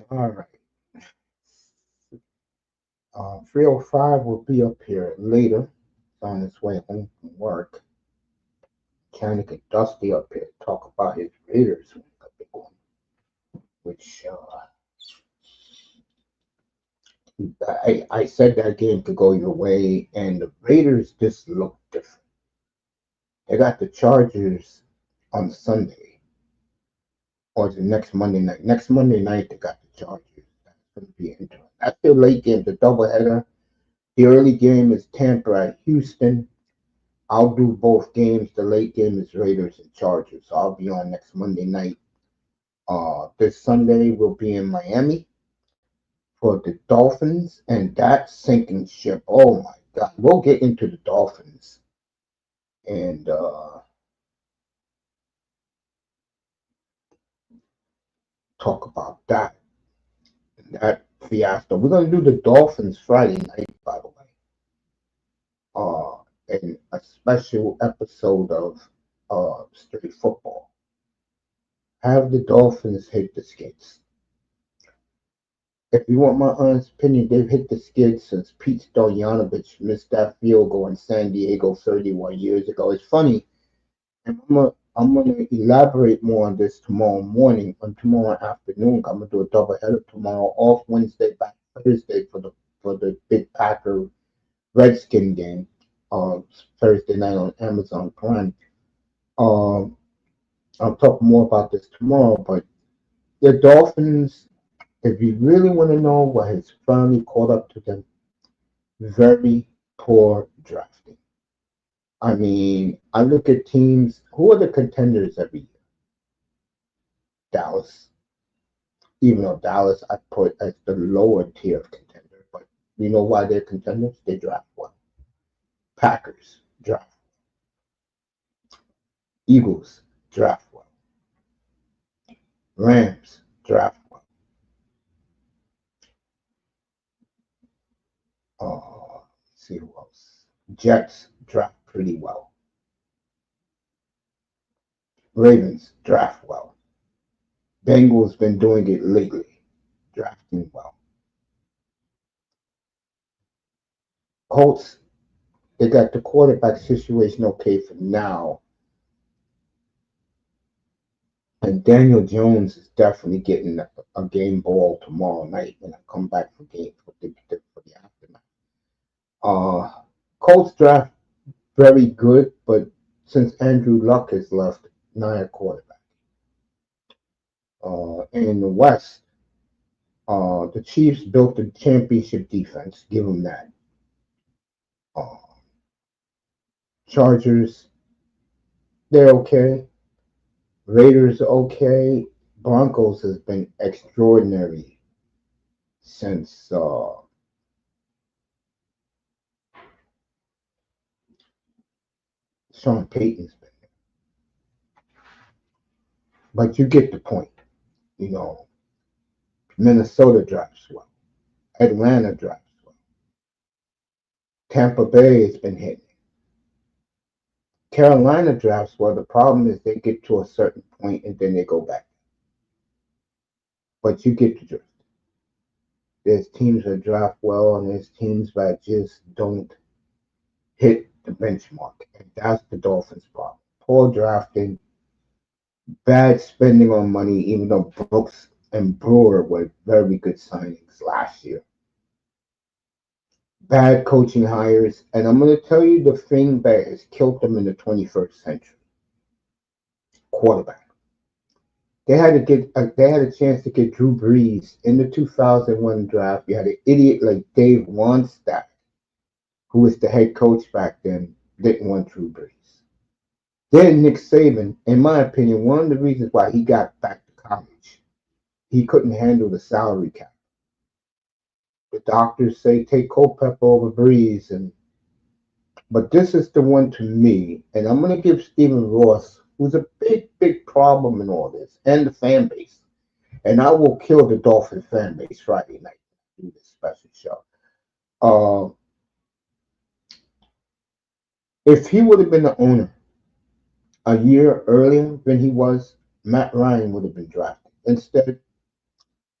All right. 305 will be up here later. On his way home from work. Trying to get Dusty up here to talk about his Raiders, which I said that game could go your way, and the Raiders just look different. They got the Chargers on Sunday, or the next Monday night. Next Monday night, they got the Chargers. That's going to be interesting. That's the late game, the doubleheader. The early game is Tampa at Houston. I'll do both games. The late game is Raiders and Chargers. So I'll be on next Monday night. This Sunday we'll be in Miami for the Dolphins, and that sinking ship. Oh my God, we'll get into the Dolphins and talk about that fiasco. We're gonna do the Dolphins Friday night, by the way. In a special episode of Straight Football. Have the Dolphins hit the skids. If you want my honest opinion, they've hit the skids since Pete Stoyanovich missed that field goal in San Diego 31 years ago. It's funny, and I'm gonna elaborate more on this tomorrow morning. On tomorrow afternoon, I'm gonna do a double header tomorrow, off Wednesday, back Thursday for the big Packer Redskin game on Thursday night on Amazon Prime. Um, I'll talk more about this tomorrow, but the Dolphins, if you really want to know what has finally caught up to them, very poor drafting. I mean, I look at teams, who are the contenders every year? Dallas. Even though Dallas I put as the lower tier of contender, but you know why they're contenders? They draft well. Packers draft. Eagles draft well. Rams draft well. Let's see who else. Jets draft pretty well. Ravens draft well. Bengals been doing it lately, drafting well. Colts, they got the quarterback situation okay for now, and Daniel Jones is definitely getting a game ball tomorrow night when I come back for game for the aftermath. Uh, Colts draft very good, but since Andrew Luck has left, not a quarterback. In the West, the Chiefs built a championship defense. Give them that. Uh, Chargers, they're okay. Raiders, okay. Broncos has been extraordinary since Sean Payton's been there. But you get the point. You know, Minnesota drafts well. Atlanta drafts well. Tampa Bay has been hitting. Carolina drafts well. The problem is they get to a certain point and then they go back. But you get the drift. There's teams that draft well and there's teams that just don't hit the benchmark. And that's the Dolphins' problem. Poor drafting, bad spending on money, even though Brooks and Brewer were very good signings last year. Bad coaching hires, and I'm going to tell you the thing that has killed them in the 21st century: quarterback. They had a chance to get Drew Brees in the 2001 draft. You had an idiot like Dave Wannstedt, who was the head coach back then, didn't want Drew Brees. Then Nick Saban, in my opinion, one of the reasons why he got back to college, he couldn't handle the salary cap. The doctors say take Culpepper over Breeze, but this is the one to me, and I'm going to give Stephen Ross, who's a big problem in all this, and the fan base, and I will kill the Dolphin fan base Friday night do this special show. Uh, if he would have been the owner a year earlier than he was, Matt Ryan would have been drafted. Instead,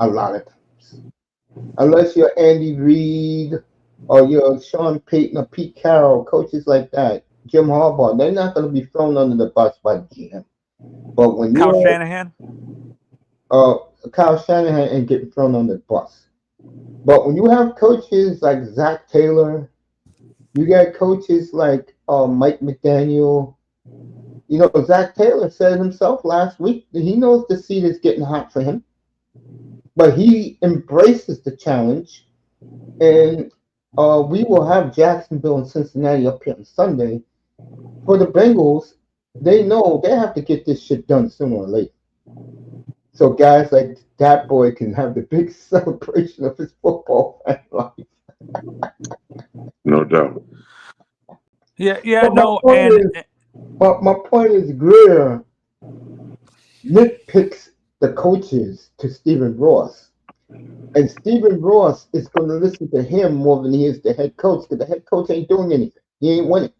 A lot of times. Unless you're Andy Reid or you're Sean Payton or Pete Carroll, coaches like that, Jim Harbaugh, they're not going to be thrown under the bus by the GM. But when Kyle you're Shanahan. Kyle Shanahan ain't getting thrown under the bus. But when you have coaches like Zach Taylor, you got coaches like Mike McDaniel. You know, Zach Taylor said himself last week that he knows the seat is getting hot for him, but he embraces the challenge. And we will have Jacksonville and Cincinnati up here on Sunday. For the Bengals, they know they have to get this shit done sooner or later. So guys like that boy can have the big celebration of his football fan life. No doubt. Yeah, But no, and my point is Greer nitpicks the coaches to Stephen Ross. And Stephen Ross is going to listen to him more than he is the head coach because the head coach ain't doing anything. He ain't winning.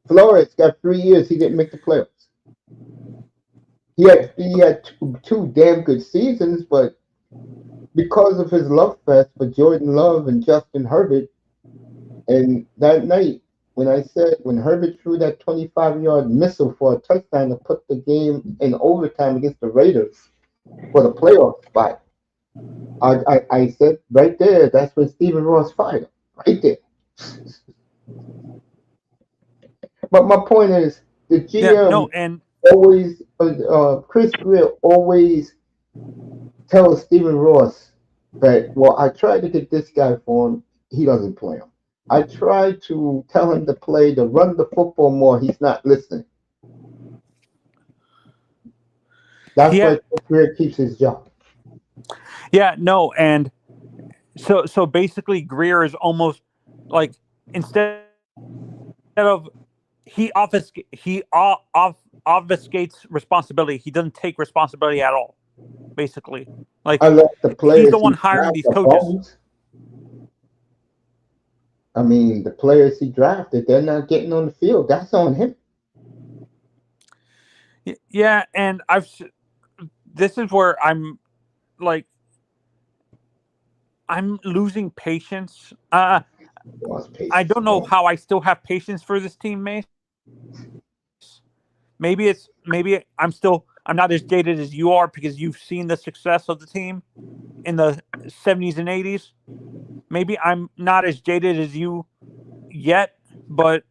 Flores got 3 years. He didn't make the playoffs. He had two damn good seasons, but because of his love fest for Jordan Love and Justin Herbert, and that night when Herbert threw that 25-yard missile for a touchdown to put the game in overtime against the Raiders for the playoff spot, I said right there, that's when Stephen Ross fired him. Right there. But my point is, the yeah, GM no, and always, Chris Greer always tells Stephen Ross that, well, I tried to get this guy for him, he doesn't play him. I tried to tell him to run the football more, he's not listening. That's yeah, why Chris Greer keeps his job. yeah, no, and so basically Greer is almost like instead of obfuscates responsibility. He doesn't take responsibility at all. Basically, like Unless the he's the players one he hiring these drafted are coaches. bums. I mean, the players he drafted, they're not getting on the field. That's on him. Yeah, and this is where like I'm losing patience. Lost I patience, don't know man. how I still have patience for this team, Mace. Maybe I'm not as jaded as you are because you've seen the success of the team in the 70s and 80s. Maybe I'm not as jaded as you yet, but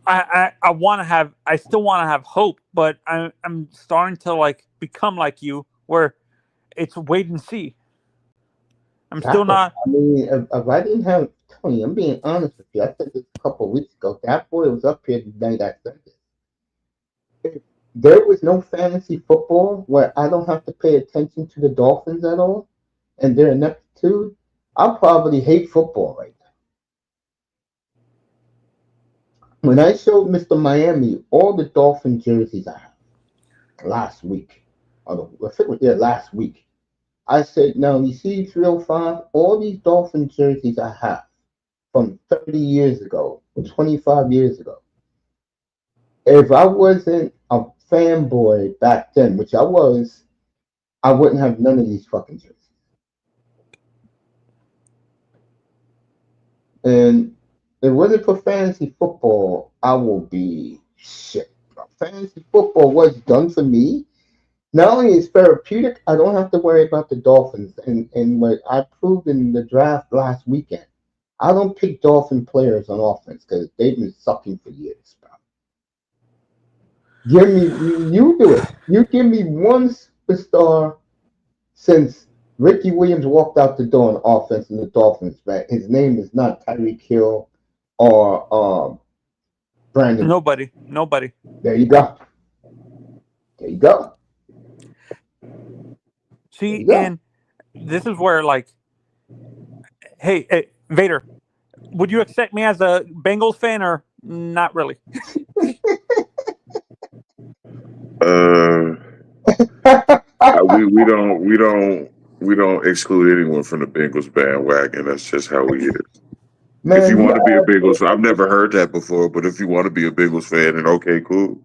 I want to have I still want to have hope, but I'm starting to like become like you where it's wait and see. I'm still That boy, not. I mean, if I didn't have Tony, I'm being honest with you. I said this a couple of weeks ago. That boy was up here the night I said this. If there was no fantasy football where I don't have to pay attention to the Dolphins at all and their ineptitude, I'll probably hate football right now. When I showed Mr. Miami all the Dolphin jerseys I have last week, I think it was last week, I said, now you see 305, all these Dolphin jerseys I have from 30 years ago, 25 years ago. If I wasn't a fanboy back then, which I was, I wouldn't have none of these fucking jerseys. And if it wasn't for fantasy football, I will be shit. Fantasy football was done for me. Not only is therapeutic, I don't have to worry about the Dolphins. And what I proved in the draft last weekend, I don't pick Dolphin players on offense because they've been sucking for years, bro. You do it. You give me one superstar since Ricky Williams walked out the door on offense in the Dolphins, man. His name is not Tyreek Hill or Brandon. Nobody. There you go. There you go. There See, you go. and this is where like, hey, Vader, would you accept me as a Bengals fan or not really? Uh, we don't exclude anyone from the Bengals bandwagon. That's just how we is. If Man, you you want to be a gotta Bengals, I've never heard that before, but if you want to be a Bengals fan, then okay, cool.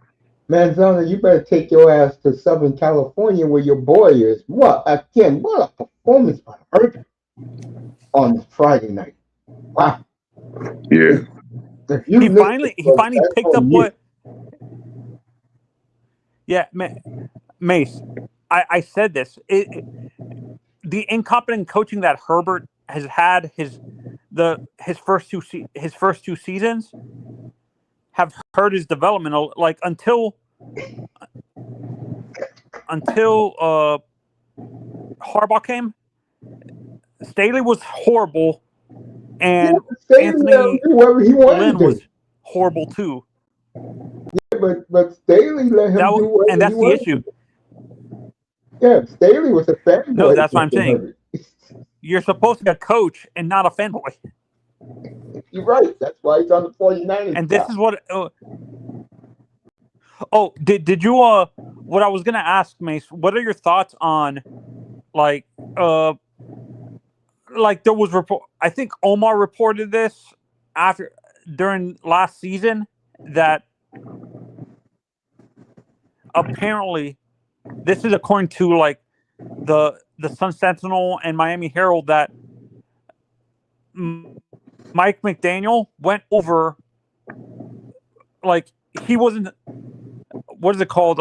Manzana, you better take your ass to Southern California where your boy is. What a performance by Herbert on Friday night. Wow. Yeah. If you He missed it, finally folks, that's picked up on you. what. Yeah, Mace. I said this. The incompetent coaching that Herbert has had his first two seasons have hurt his development. Like until Harbaugh came, Staley was horrible, Yeah, and Staley let him Anthony do whatever he wanted Lynn to was do. horrible too. But Staley let him do And whatever he that's the wanted to issue. do. Yeah, Staley was a No, fanboy of that's what I'm Justin saying. Herbert. You're supposed to be a coach and not a fanboy. You're right. That's why he's on the 49ers And this job. is what. Did you What I was gonna ask, Mace? What are your thoughts on like there was report? I think Omar reported this during last season that apparently this is according to like the Sun Sentinel and Miami Herald that Mike McDaniel went over like he wasn't what is it called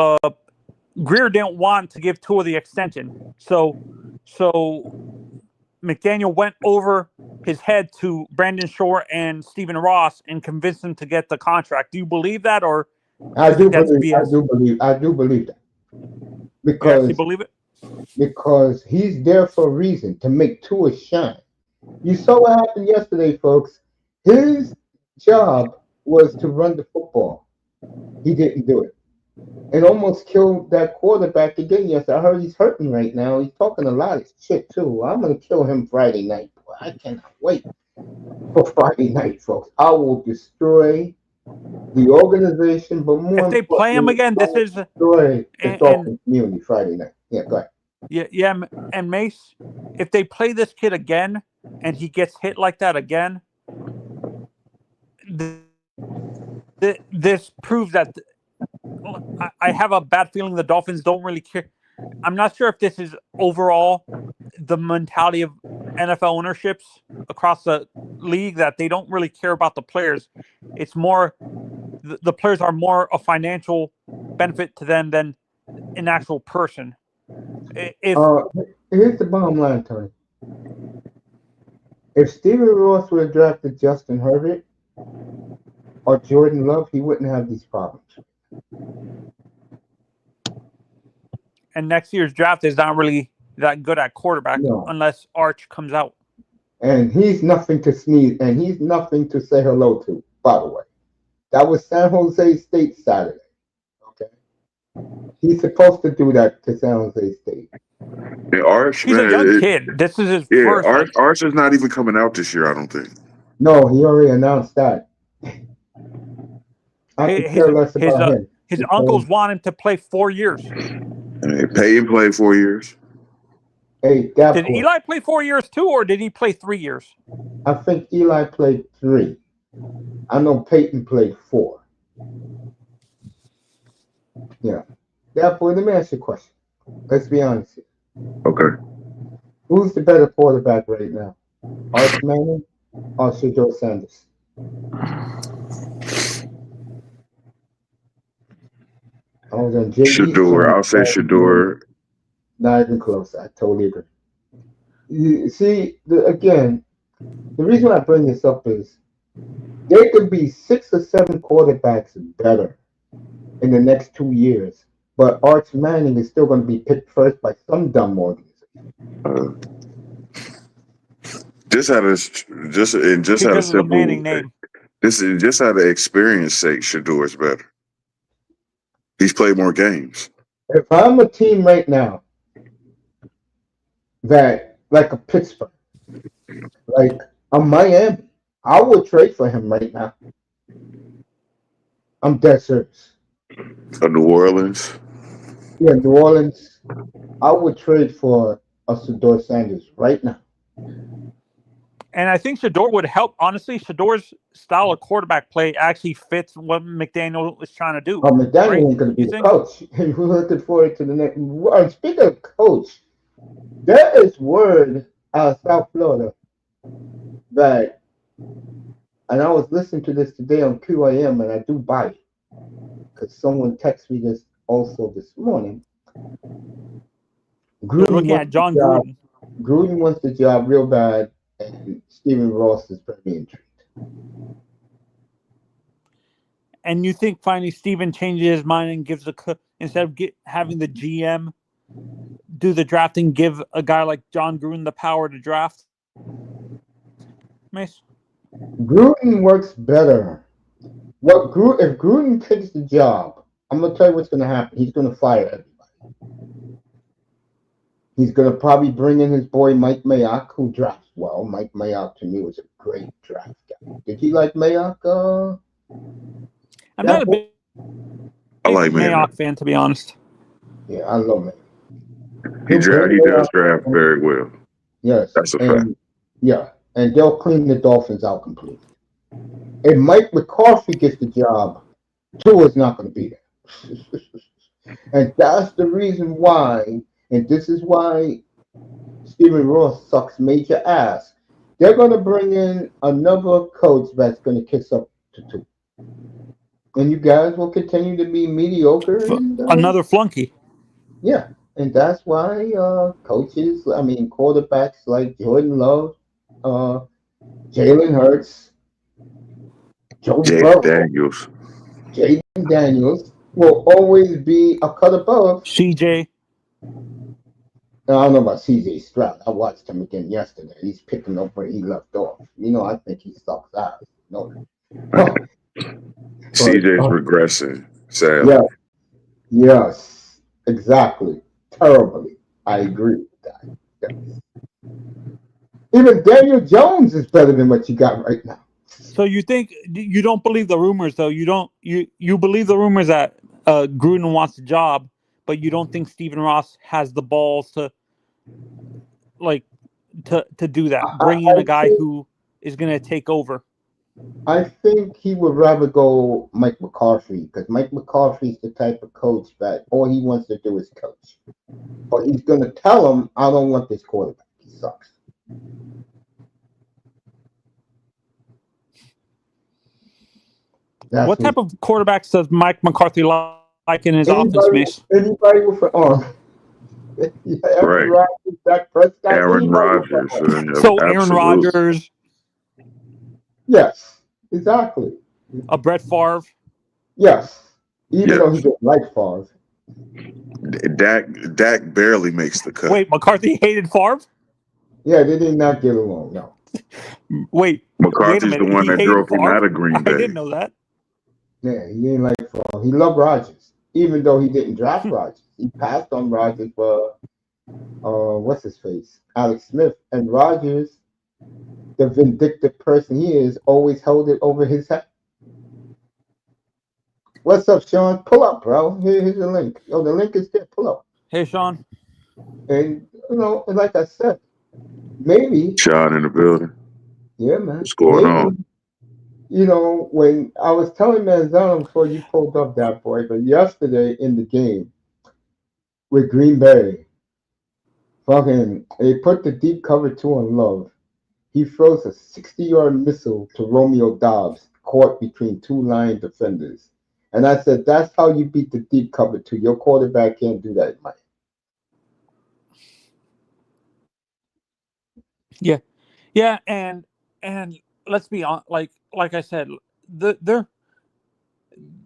Greer didn't want to give Tua the extension, so McDaniel went over his head to Brandon Shore and Stephen Ross and convinced them to get the contract. Do you believe that, or do I you do think that's believe. I BS? do believe. I do believe that You actually because believe it? he's there for a reason to make Tua shine. You saw what happened yesterday, folks. His job was to run the football. He didn't do it. It almost killed that quarterback again yesterday. I heard he's hurting right now. He's talking a lot of shit too. I'm gonna kill him Friday night. Boy, I cannot wait for Friday night, folks. I will destroy the organization, but more If they play him importantly, again, I this will is destroy the and Dolphin community Friday night. Yeah, go ahead. yeah, and Mace, if they play this kid again and he gets hit like that again, this proves that I have a bad feeling the Dolphins don't really care. I'm not sure if this is overall the mentality of NFL ownerships across the league that they don't really care about the players. It's more the players are more a financial benefit to them than an actual person. If Uh, Here's the bottom line, Tony. If Stephen Ross would have drafted Justin Herbert or Jordan Love, he wouldn't have these problems. and next year's draft is not really that good at quarterback No. unless Arch comes out. And he's nothing to sneeze, and he's nothing to say hello to, by the way. That was San Jose State Saturday. Okay. He's supposed to do that to San Jose State. And Arch, He's a young man, kid. This is his yeah, first Arch is not even coming out this year, I don't think. No, he already announced that. I could care less about him. his uncles want him to play 4 years. And pay and play 4 years. Hey, that Did boy. Eli play 4 years too, or did he play 3 years? I think Eli played 3. I know Peyton played 4. Yeah. That boy, let me ask you a question. Let's be honest here. Okay. Who's the better quarterback right now? Arch Manning or Shedeur Sanders? I was on JD's Shador. channel. I'll say Shador. Not even close. I totally agree. You see, again, the reason I bring this up is there could be 6 or 7 quarterbacks better in the next 2 years, but Arch Manning is still going to be picked first by some dumb organization. Just out of Because of the Manning simple, name. this is just out of experience sake. Shador is better. He's played more games. If I'm a team right now that, like a Pittsburgh, like a Miami, I would trade for him right now. I'm dead serious. New Orleans. Yeah, New Orleans, I would trade for a Shedeur Sanders right now. And I think Shador would help. Honestly, Shador's style of quarterback play actually fits what McDaniel is trying to do. McDaniel Right? ain't going to be You the think? coach. And we're looking forward to the next. Speaking of coach, there is word out of South Florida that, and I was listening to this today on QAM, and I do buy it because someone texted me this also this morning. They're Gruden looking wants at the John job. Gruden. Gruden wants the job real bad, and Stephen Ross is very intrigued. And you think finally Steven changes his mind and gives instead of having the GM do the drafting, give a guy like John Gruden the power to draft? Mace? Gruden works better. If Gruden takes the job, I'm gonna tell you what's gonna happen. He's gonna fire everybody. He's gonna probably bring in his boy Mike Mayock, who drafts well. Mike Mayock to me was a great draft guy. Did you like Mayock? I'm not a big I like Mayock fan, to be honest. Yeah, I love Mayock. He does draft very well. Yes, That's a fact. And they'll clean the Dolphins out completely. If Mike McCarthy gets the job, Tua's not going to be there. And that's the reason why, and this is why Stephen Ross sucks major ass. They're going to bring in another coach that's going to kiss up to Tua. And you guys will continue to be mediocre. Another flunky. Yeah, and that's why quarterbacks like Jordan Love, Jalen Hurts, Joe Burrow, Jaden Daniels will always be a cut above. CJ. I don't know about CJ Stroud. I watched him again yesterday. He's picking up where he left off. I think he sucks ass. CJ's regressing, sadly. Yeah. Yes, exactly. Terribly. I agree with that. Yes. Even Daniel Jones is better than what you got right now. So you think you don't believe the rumors, though? You believe the rumors that Gruden wants a job, but you don't think Stephen Ross has the balls to do that. Bring in a guy who is going to take over. I think he would rather go Mike McCarthy because Mike McCarthy is the type of coach that all he wants to do is coach. But he's going to tell him, I don't want this quarterback. He sucks. What type of quarterbacks does Mike McCarthy like in his offense, Mace? Anybody with an arm. Aaron Rodgers, Dak Prescott. Aaron Rodgers. So Aaron Rodgers. Yes, exactly. A Brett Favre. Yes, even though he didn't like Favre. Dak barely makes the cut. Wait, McCarthy hated Favre? Yeah, they did not get along. No. Wait, McCarthy's the one that drove him out of Green Bay. I didn't know that. Yeah, he didn't like Favre. He loved Rodgers, even though he didn't draft Rodgers. He passed on Rodgers for what's his face, Alex Smith, and Rodgers, the vindictive person he is, always held it over his head. What's up, Sean? Pull up, bro. Here's the link. The link is there. Pull up. Hey, Sean. And like I said, maybe Sean in the building. Yeah, man. What's going on? When I was telling Manzano before you pulled up that boy, but yesterday in the game with Green Bay, they put the deep cover 2 on Love. He throws a 60-yard missile to Romeo Dobbs, caught between 2 line defenders. And I said, that's how you beat the deep cover 2. Your quarterback can't do that, Mike. Yeah, and let's be honest, like I said, the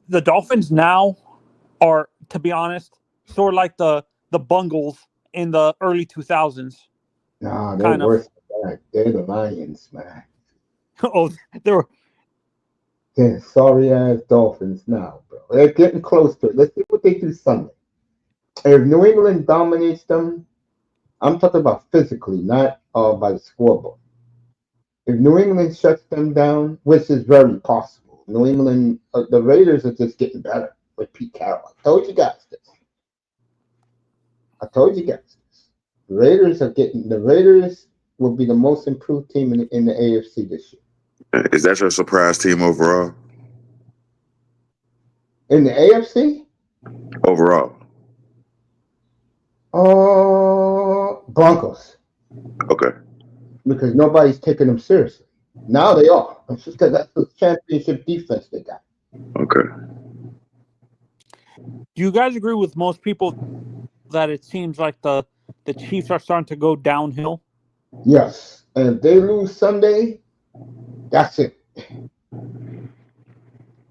Dolphins now are, to be honest, sort of like the Bungles in the early 2000s. Nah, they're worse than that. They're the Lions, man. Oh, they're sorry ass Dolphins now, bro. They're getting close to it. Let's see what they do Sunday. If New England dominates them, I'm talking about physically, not by the scoreboard. If New England shuts them down, which is very possible, New England, the Raiders are just getting better with Pete Carroll. I told you guys this. The Raiders will be the most improved team in the AFC this year. Is that your surprise team overall? In the AFC? Overall. Broncos. Okay. Because nobody's taking them seriously. Now they are. It's just because that's the championship defense they got. Okay. Do you guys agree with most people that it seems like the Chiefs are starting to go downhill? Yes. And if they lose Sunday, that's it. And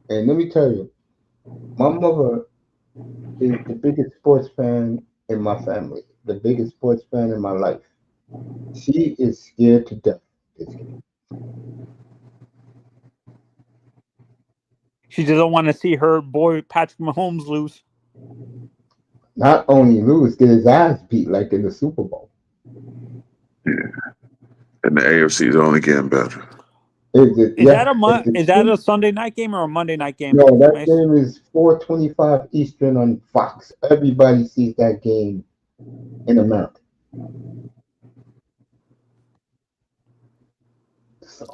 let me tell you, my mother is the biggest sports fan in my family, the biggest sports fan in my life. She is scared to death this game. She doesn't want to see her boy Patrick Mahomes lose. Not only lose, get his ass beat like in the Super Bowl. Yeah. And the AFC is only getting better. Is that a Sunday night game or a Monday night game? No, that game is 4:25 Eastern on Fox. Everybody sees that game in America. So,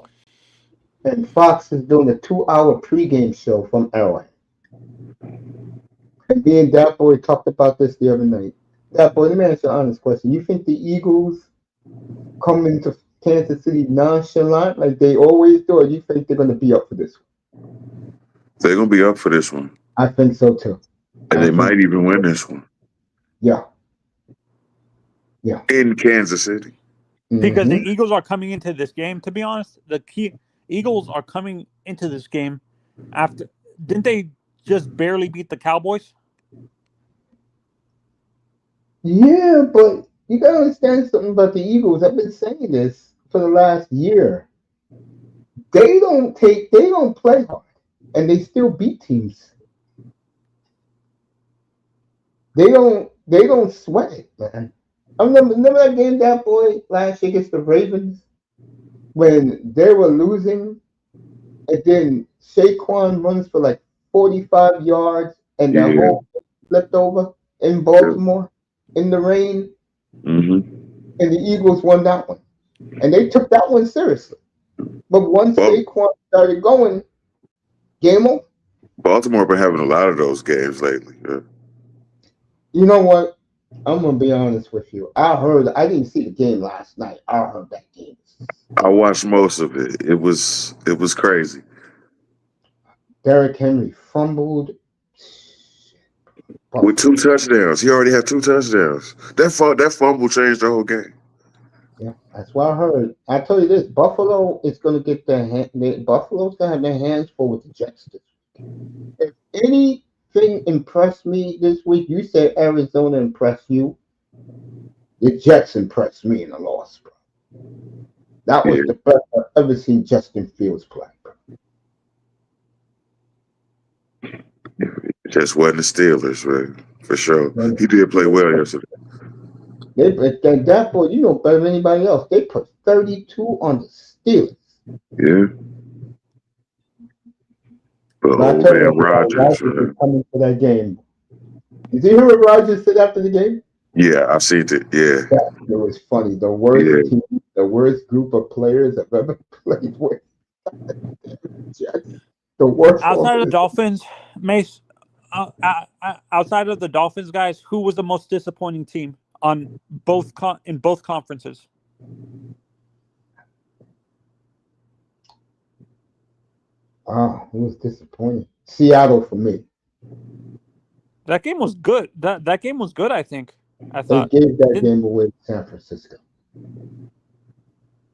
and Fox is doing a 2-hour pregame show from LA. And me and that boy talked about this the other night. That boy, let me ask you an honest question. You think the Eagles come into Kansas City nonchalant like they always do, or you think they're going to be up for this one? They're going to be up for this one. I think so too. And they might even win this one. Yeah. Yeah. In Kansas City. Because the Eagles are coming into this game, to be honest, Eagles are coming into this game after, didn't they just barely beat the Cowboys? Yeah, but you gotta understand something about the Eagles. I've been saying this for the last year. They don't play hard, and they still beat teams. They don't sweat it, man. I remember that game, that boy, last year against the Ravens, when they were losing, and then Saquon runs for like 45 yards, and the whole flipped over in Baltimore in the rain, and the Eagles won that one, and they took that one seriously. But once Saquon started going, game over. Baltimore been having a lot of those games lately. Yeah. You know what? I'm gonna be honest with you. I didn't see the game last night. I heard that game. I watched most of it. It was crazy. Derrick Henry fumbled with 2 touchdowns. He already had 2 touchdowns. That fumble changed the whole game. Yeah, that's what I heard. I tell you this: Buffalo is going to get Buffalo's going to have their hands full with the Jets. If anything impressed me this week, you said Arizona impressed you. The Jets impressed me in the loss, bro. That was the best I've ever seen Justin Fields play, bro. Just wasn't the Steelers, right? For sure. He did play well yesterday. That boy, you know better than anybody else. They put 32 on the Steelers. Yeah. But old man Rodgers is coming for that game. Did you hear what Rodgers said after the game? Yeah, I've seen it. Yeah. It was funny. The worst team, the worst group of players I've ever played with. The worst. Outside of the Dolphins, Mace, outside of the Dolphins, guys, who was the most disappointing team on in both conferences? It was disappointing. Seattle for me. That game was good. That game was good, I think. I thought they gave that game away to San Francisco.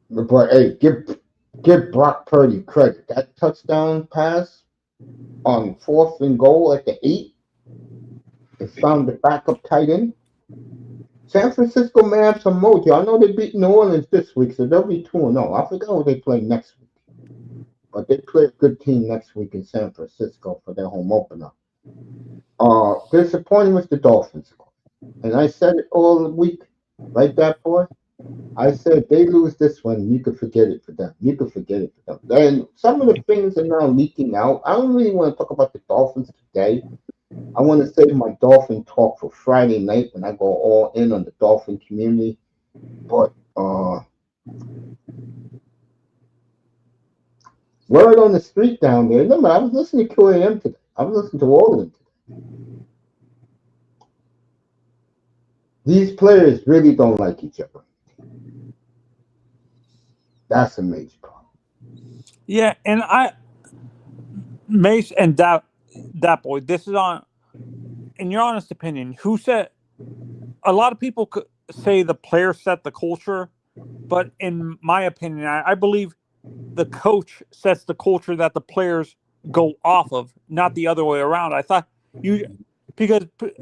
But hey, give Brock Purdy credit. That touchdown pass on 4th and goal at the 8. They found the backup tight end. San Francisco may have some mojo. I know they beat New Orleans this week, so they'll be 2-0. I forgot who they play next week. But they play a good team next week in San Francisco for their home opener. Disappointing with the Dolphins. And I said it all week, like that boy. I said they lose this one, you could forget it for them. You could forget it for them. And some of the things are now leaking out. I don't really want to talk about the Dolphins today. I want to save my Dolphin talk for Friday night when I go all in on the Dolphin community. But Word on the street down there. Remember, I was listening to QAM today. I was listening to all of them today. These players really don't like each other. That's a major problem. Yeah, and Mace and that boy. This is on, in your honest opinion, who said? A lot of people could say the player set the culture, but in my opinion, I believe the coach sets the culture that the players go off of, not the other way around. I thought you because do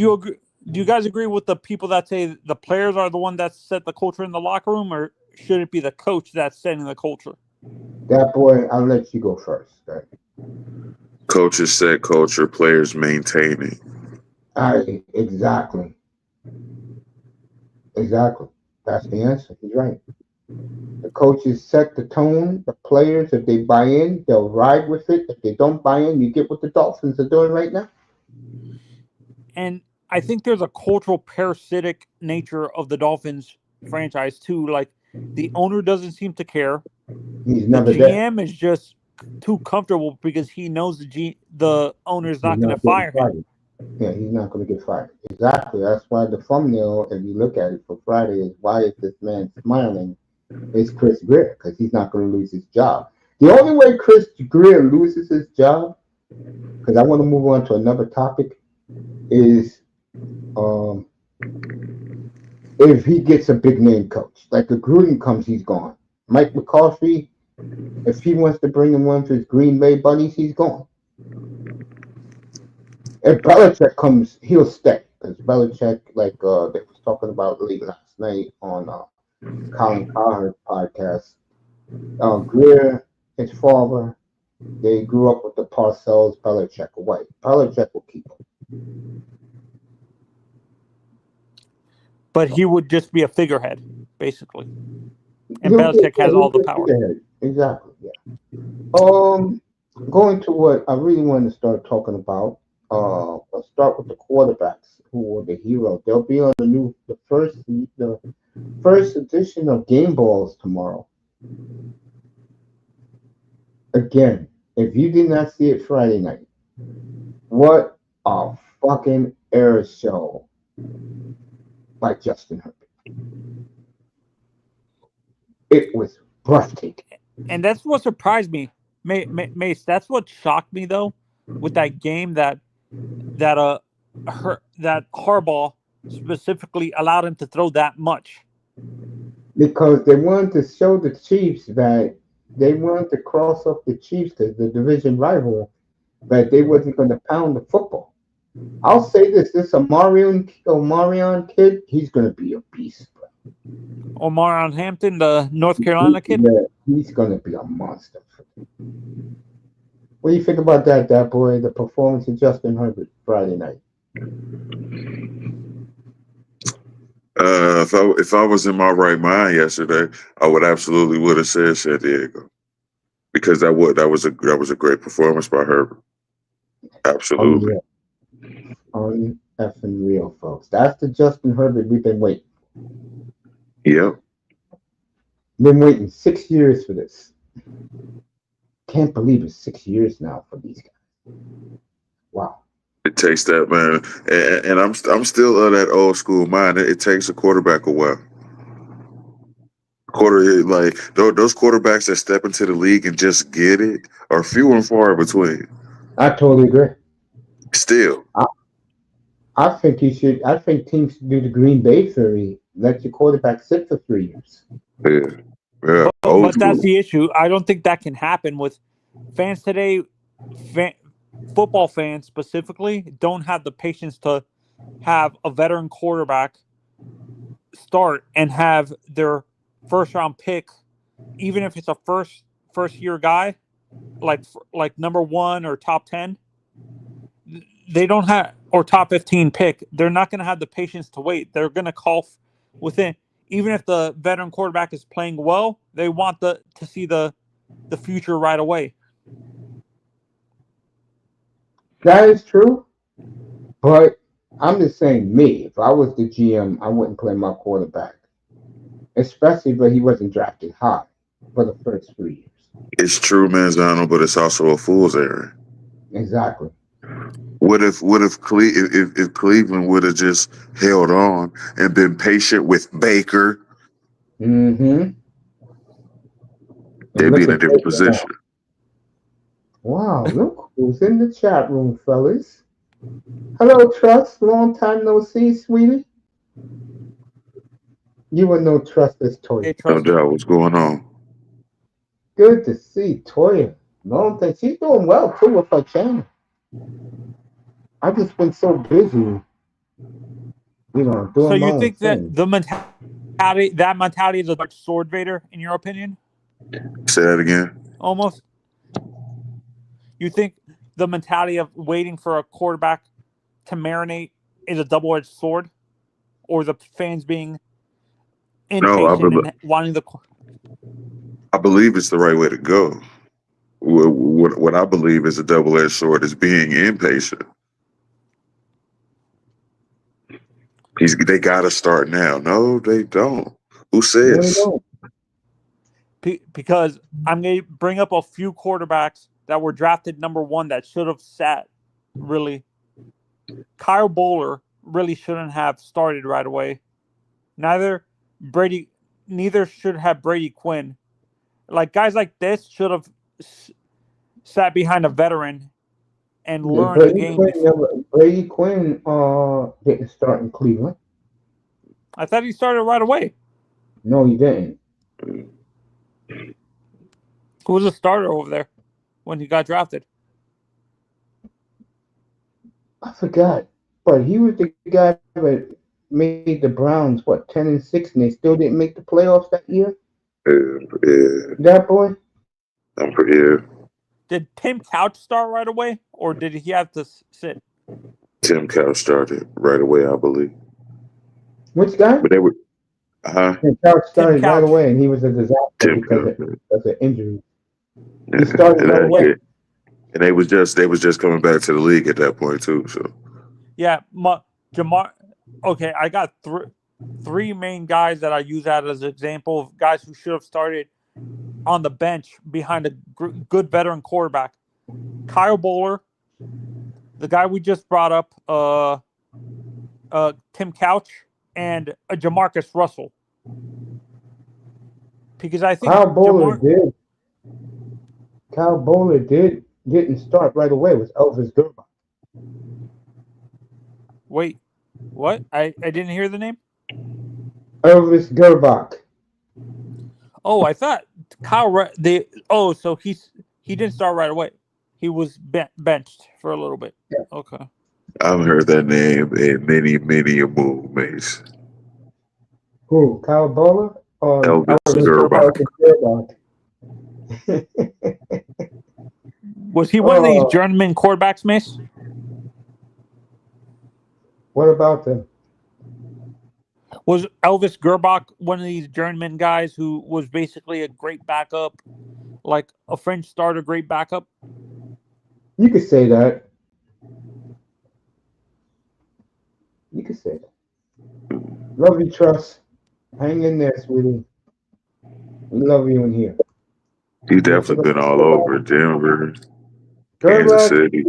you agree? Do you guys agree with the people that say the players are the one that set the culture in the locker room, or should it be the coach that's setting the culture? That boy, I'll let you go first. Right? Coaches set culture, players maintain it. Exactly. That's the answer. He's right. The coaches set the tone. The players, if they buy in, they'll ride with it. If they don't buy in, you get what the Dolphins are doing right now. And I think there's a cultural parasitic nature of the Dolphins franchise too. Like the owner doesn't seem to care. He's The never there. GM is just too comfortable because he knows the owner is not He's going to not getting fire him. fired. Yeah, he's not going to get fired. Exactly. That's why the thumbnail, if you look at it for Friday, is why is this man smiling? It's Chris Greer because he's not going to lose his job. The only way Chris Greer loses his job, because I want to move on to another topic, is if he gets a big name coach. Like if Gruden comes, he's gone. Mike McCarthy, if he wants to bring in one of his Green Bay buddies, he's gone. If Belichick comes, he'll stay. Because Belichick, like they was talking about late last night on Colin Cowherd's podcast, Greer, his father, they grew up with the Parcells, Belichick away. Belichick will keep him. But he would just be a figurehead, basically. And Belichick has all the power. Exactly, yeah. Going to what I really want to start talking about. Let's start with the quarterbacks who are the hero. They'll be on the first edition of Game Balls tomorrow. Again, if you did not see it Friday night, what a fucking air show by Justin Herbert. It was breathtaking. And that's what surprised me, Mace. That's what shocked me though, with that game that Harbaugh specifically allowed him to throw that much. Because they wanted to show the Chiefs that they wanted to cross off the Chiefs because the division rival, but they wasn't going to pound the football. I'll say this Omarion kid, he's going to be a beast. Omarion Hampton, the North Carolina kid? Yeah, he's going to be a monster. What do you think about that boy, the performance of Justin Herbert Friday night? If I was in my right mind yesterday, I would have said San Diego, because that was a great performance by Herbert. Absolutely. Effing real, folks. That's the Justin Herbert we've been waiting. Yep. Been waiting 6 years for this. Can't believe it's 6 years now for these guys. Wow. It takes that, man, and I'm still of that old school mind. It takes a quarterback a while. Like those quarterbacks that step into the league and just get it are few and far between. I totally agree. Still, I think teams should do the Green Bay theory. Let your quarterback sit for 3 years. Yeah. But that's the issue. I don't think that can happen with fans today. Football fans specifically don't have the patience to have a veteran quarterback start and have their first round pick, even if it's a first year guy, like number 1 or top 10. They don't have, or top 15 pick. They're not going to have the patience to wait. They're going to call within. Even if the veteran quarterback is playing well, they want to see the future right away. That is true, but I'm just saying, if I was the GM, I wouldn't play my quarterback especially but he wasn't drafted high for the first 3 years. It's true, Manzano, but it's also a fool's errand. Exactly. If Cleveland would have just held on and been patient with Baker, Mm-hmm. they'd And be look in a at different Baker now. position. Wow, look who's in the chat room, fellas. Hello, Trust. Long time no see, sweetie. You will know Trust is Toya. Hey, No Trust. doubt what's going on. Good to see Toya. Long time. She's doing well too with her channel. I've just been so busy, doing So my you own think that thing. the mentality is a Dark Sword Vader, in your opinion? Say that again. Almost. You think the mentality of waiting for a quarterback to marinate is a double-edged sword, or the fans being No, impatient and wanting the? I believe it's the right way to go. What I believe is a double-edged sword is being impatient. They got to start now. No, they don't. Who No, they says? don't. Because I'm going to bring up a few quarterbacks that were drafted number 1 that should have sat. Really, Kyle Bowler really shouldn't have started right away. Neither should have Brady Quinn. Like guys like this should have sat behind a veteran and learned the game. Brady Quinn didn't start in Cleveland. I thought he started right away. No, he didn't. Who was a starter over there when he got drafted? I forgot, but he was the guy that made the Browns 10-6, and they still didn't make the playoffs that year. Yeah. That boy. Yeah. Did Tim Couch start right away, or did he have to sit? Tim Couch started right away, I believe. Which guy? But they were, Tim Couch started right away, and he was a disaster because of injury. He started right away. And they was just coming back to the league at that point too. So yeah, Jamar. Okay, I got three main guys that I use that as an example of guys who should have started on the bench behind a good veteran quarterback. Kyle Bowler, the guy we just brought up, Tim Couch, and Jamarcus Russell. Because I think Kyle Bowler didn't start right away. It was Elvis Gerbach. Wait, what? I didn't hear the name. Elvis Gerbach. Oh, I thought so he didn't start right away. He was benched for a little bit. Yeah. Okay. I've heard that name in many a move, Mace. Who? Kyle Bowler or Elvis Gerbach? Was he one of these journeyman quarterbacks, Mace? What about them? Was Elvis Gerbach one of these journeyman guys who was basically a great backup, like a French starter, great backup? You could say that. You could say that. Love you, Trust. Hang in there, sweetie. We love you in here. He's definitely been all over Denver, Kansas City.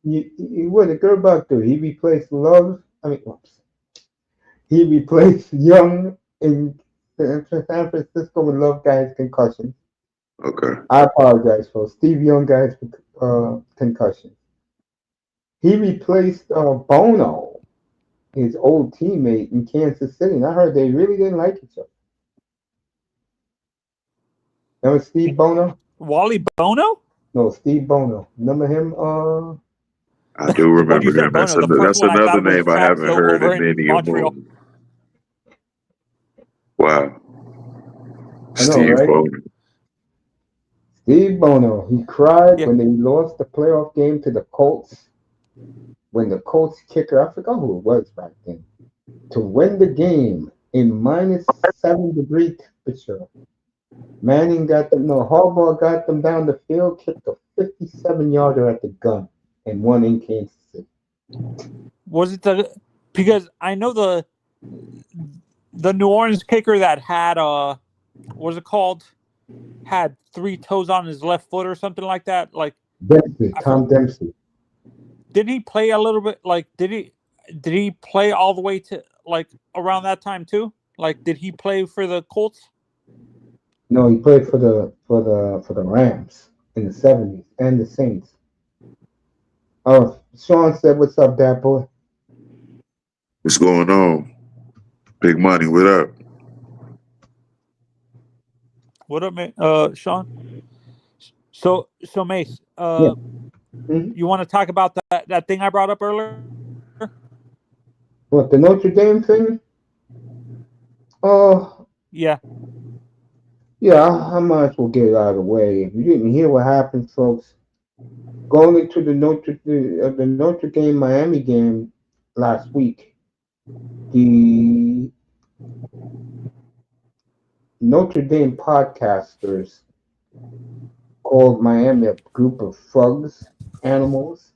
What did Gerbach do? He replaced Love. He replaced Young in San Francisco with Love Guy's concussion. Okay. I apologize for Steve Young Guy's concussion. He replaced Bono, his old teammate in Kansas City. And I heard they really didn't like each other. Remember Steve Bono? Wally Bono? No, Steve Bono. Remember him? I do remember him. Bono, that's another name I haven't heard in many a move. Wow. Steve Bono. Steve Bono. He cried when they lost the playoff game to the Colts. When the Colts kicker, I forgot who it was back then, to win the game in -7-degree temperature. Harbaugh got them down the field, kicked a 57-yarder at the gun, and won in Kansas City. Was it because I know The New Orleans kicker that had what was it called? Had three toes on his left foot or something like that. Like Dempsey, I Tom Dempsey. did he play a little bit? Like did he play all the way to like around that time too? Like did he play for the Colts? No, he played for the Rams in the '70s and the Saints. Oh, Sean said, "What's up, that boy?" What's going on? Big money, what up? What up, man? Sean. So Mace, Yeah. Hmm. you want to talk about that thing I brought up earlier? What, the Notre Dame thing? Oh, Yeah. yeah. I might as well get it out of the way. If you didn't hear what happened, folks, going into the Notre Dame Miami game last week, the Notre Dame podcasters called Miami a group of thugs, animals,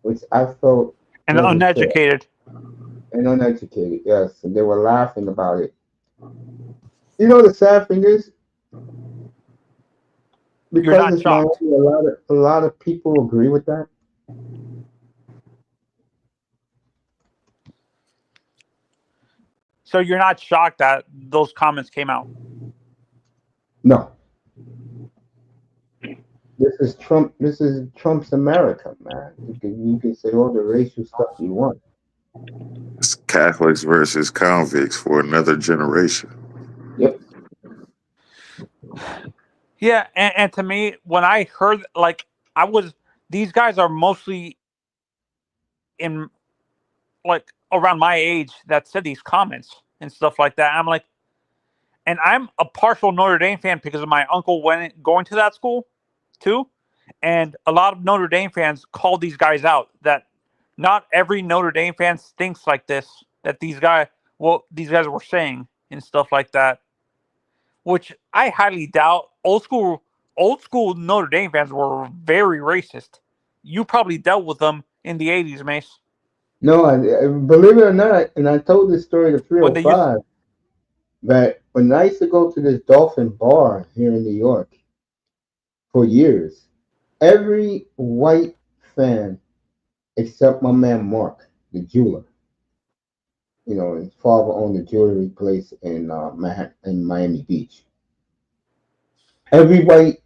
which I felt And wasn't fair uneducated. and uneducated. Yes, and they were laughing about it. You know, the sad thing is, You're because not it's Miami, shocked. a lot of people agree with that. So you're not shocked that those comments came out. No, this is Trump. This is Trump's America, man. You can say all the racial stuff you want. It's Catholics versus convicts for another generation. Yep. Yeah, and to me, when I heard like I was these guys are mostly in like around my age that said these comments and stuff like that. I'm like, and I'm a partial Notre Dame fan because of my uncle went going to that school too, and a lot of Notre Dame fans called these guys out that not every Notre Dame fan thinks like this. That these guys were saying and stuff like that, which I highly doubt. Old school Notre Dame fans were very racist. You probably dealt with them in the '80s, Mace, No, I believe it or not, and I told this story to when they used 305 that when I used to go to this Dolphin bar here in New York for years, every white fan except my man Mark, the jeweler. You know, his father owned a jewelry place in in Miami Beach. Every white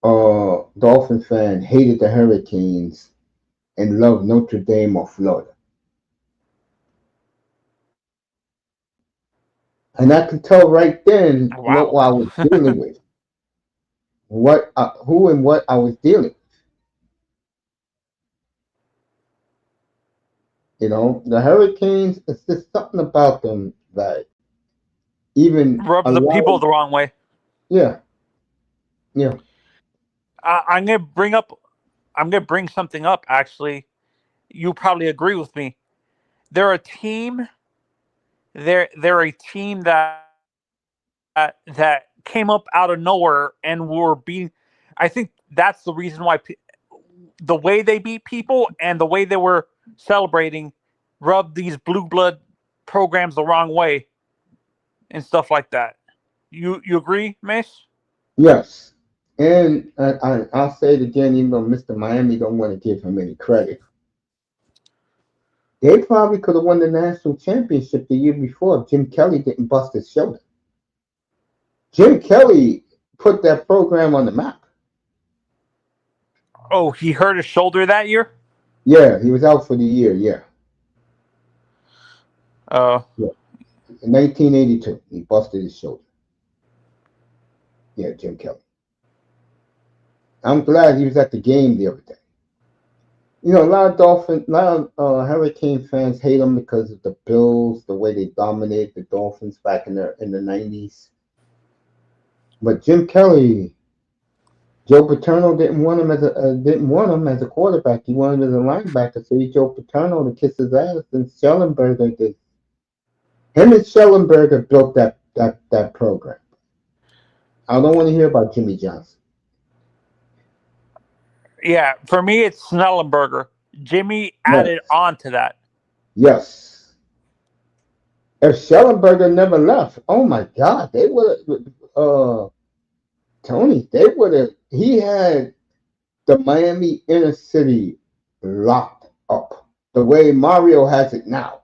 Dolphin fan hated the Hurricanes and loved Notre Dame or Florida. And I could tell right then what wow. I was dealing with, who and what I was dealing with. You know, the Hurricanes, it's just something about them that even Rubs a the lot people of, the wrong way. yeah, yeah. I'm gonna bring up. I'm gonna bring something up. Actually, you probably agree with me. They're a team. They're a team that came up out of nowhere and were being. I think that's the reason why the way they beat people and the way they were celebrating rubbed these blue blood programs the wrong way and stuff like that. You agree, Mace? Yes. And I'll say it again, even though Mr. Miami don't want to give him any credit. They probably could have won the national championship the year before if Jim Kelly didn't bust his shoulder. Jim Kelly put that program on the map. Oh, he hurt his shoulder that year. Yeah, he was out for the year. Yeah, Uh, yeah. In 1982, he busted his shoulder. Yeah, Jim Kelly. I'm glad he was at the game the other day. You know, a lot of Hurricane fans hate him because of the Bills, the way they dominated the Dolphins back in the '90s. But Jim Kelly, Joe Paterno didn't want him as a quarterback. He wanted him as a linebacker. So he Joe Paterno to kiss his ass, and Schellenberger did. Him and Schellenberger built that program. I don't want to hear about Jimmy Johnson. yeah, for me it's Snellenberger. Jimmy added Yes, on to that. yes. If Schellenberger never left, oh my God, they would have. Tony, they would have. He had the Miami inner city locked up the way Mario has it now.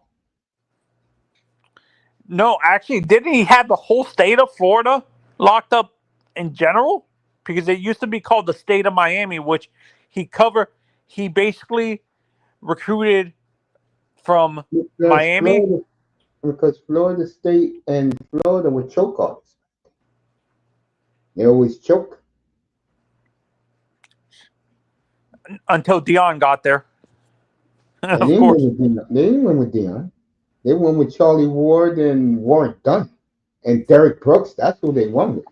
No, actually, didn't he have the whole state of Florida locked up in general? Because it used to be called the state of Miami, which he covered. He basically recruited from Because Miami Florida, because Florida State and Florida were choke artists. They always choke. until Dion got there. They Of didn't win course. with Dion. They didn't win with Dion. They won with Charlie Ward and Warren Dunn and Derek Brooks. That's who they won with.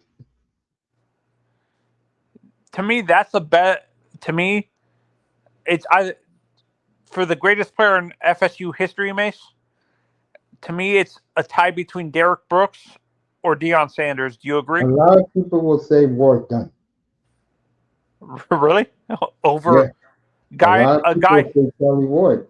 To me, that's the bet. To me, it's I for the greatest player in FSU history, Mace. To me, it's a tie between Derek Brooks or Deion Sanders. Do you A agree? lot of people will say Warren Dunn. Really? Yeah, Over a guy, lot of a people will guy. say Charlie Ward.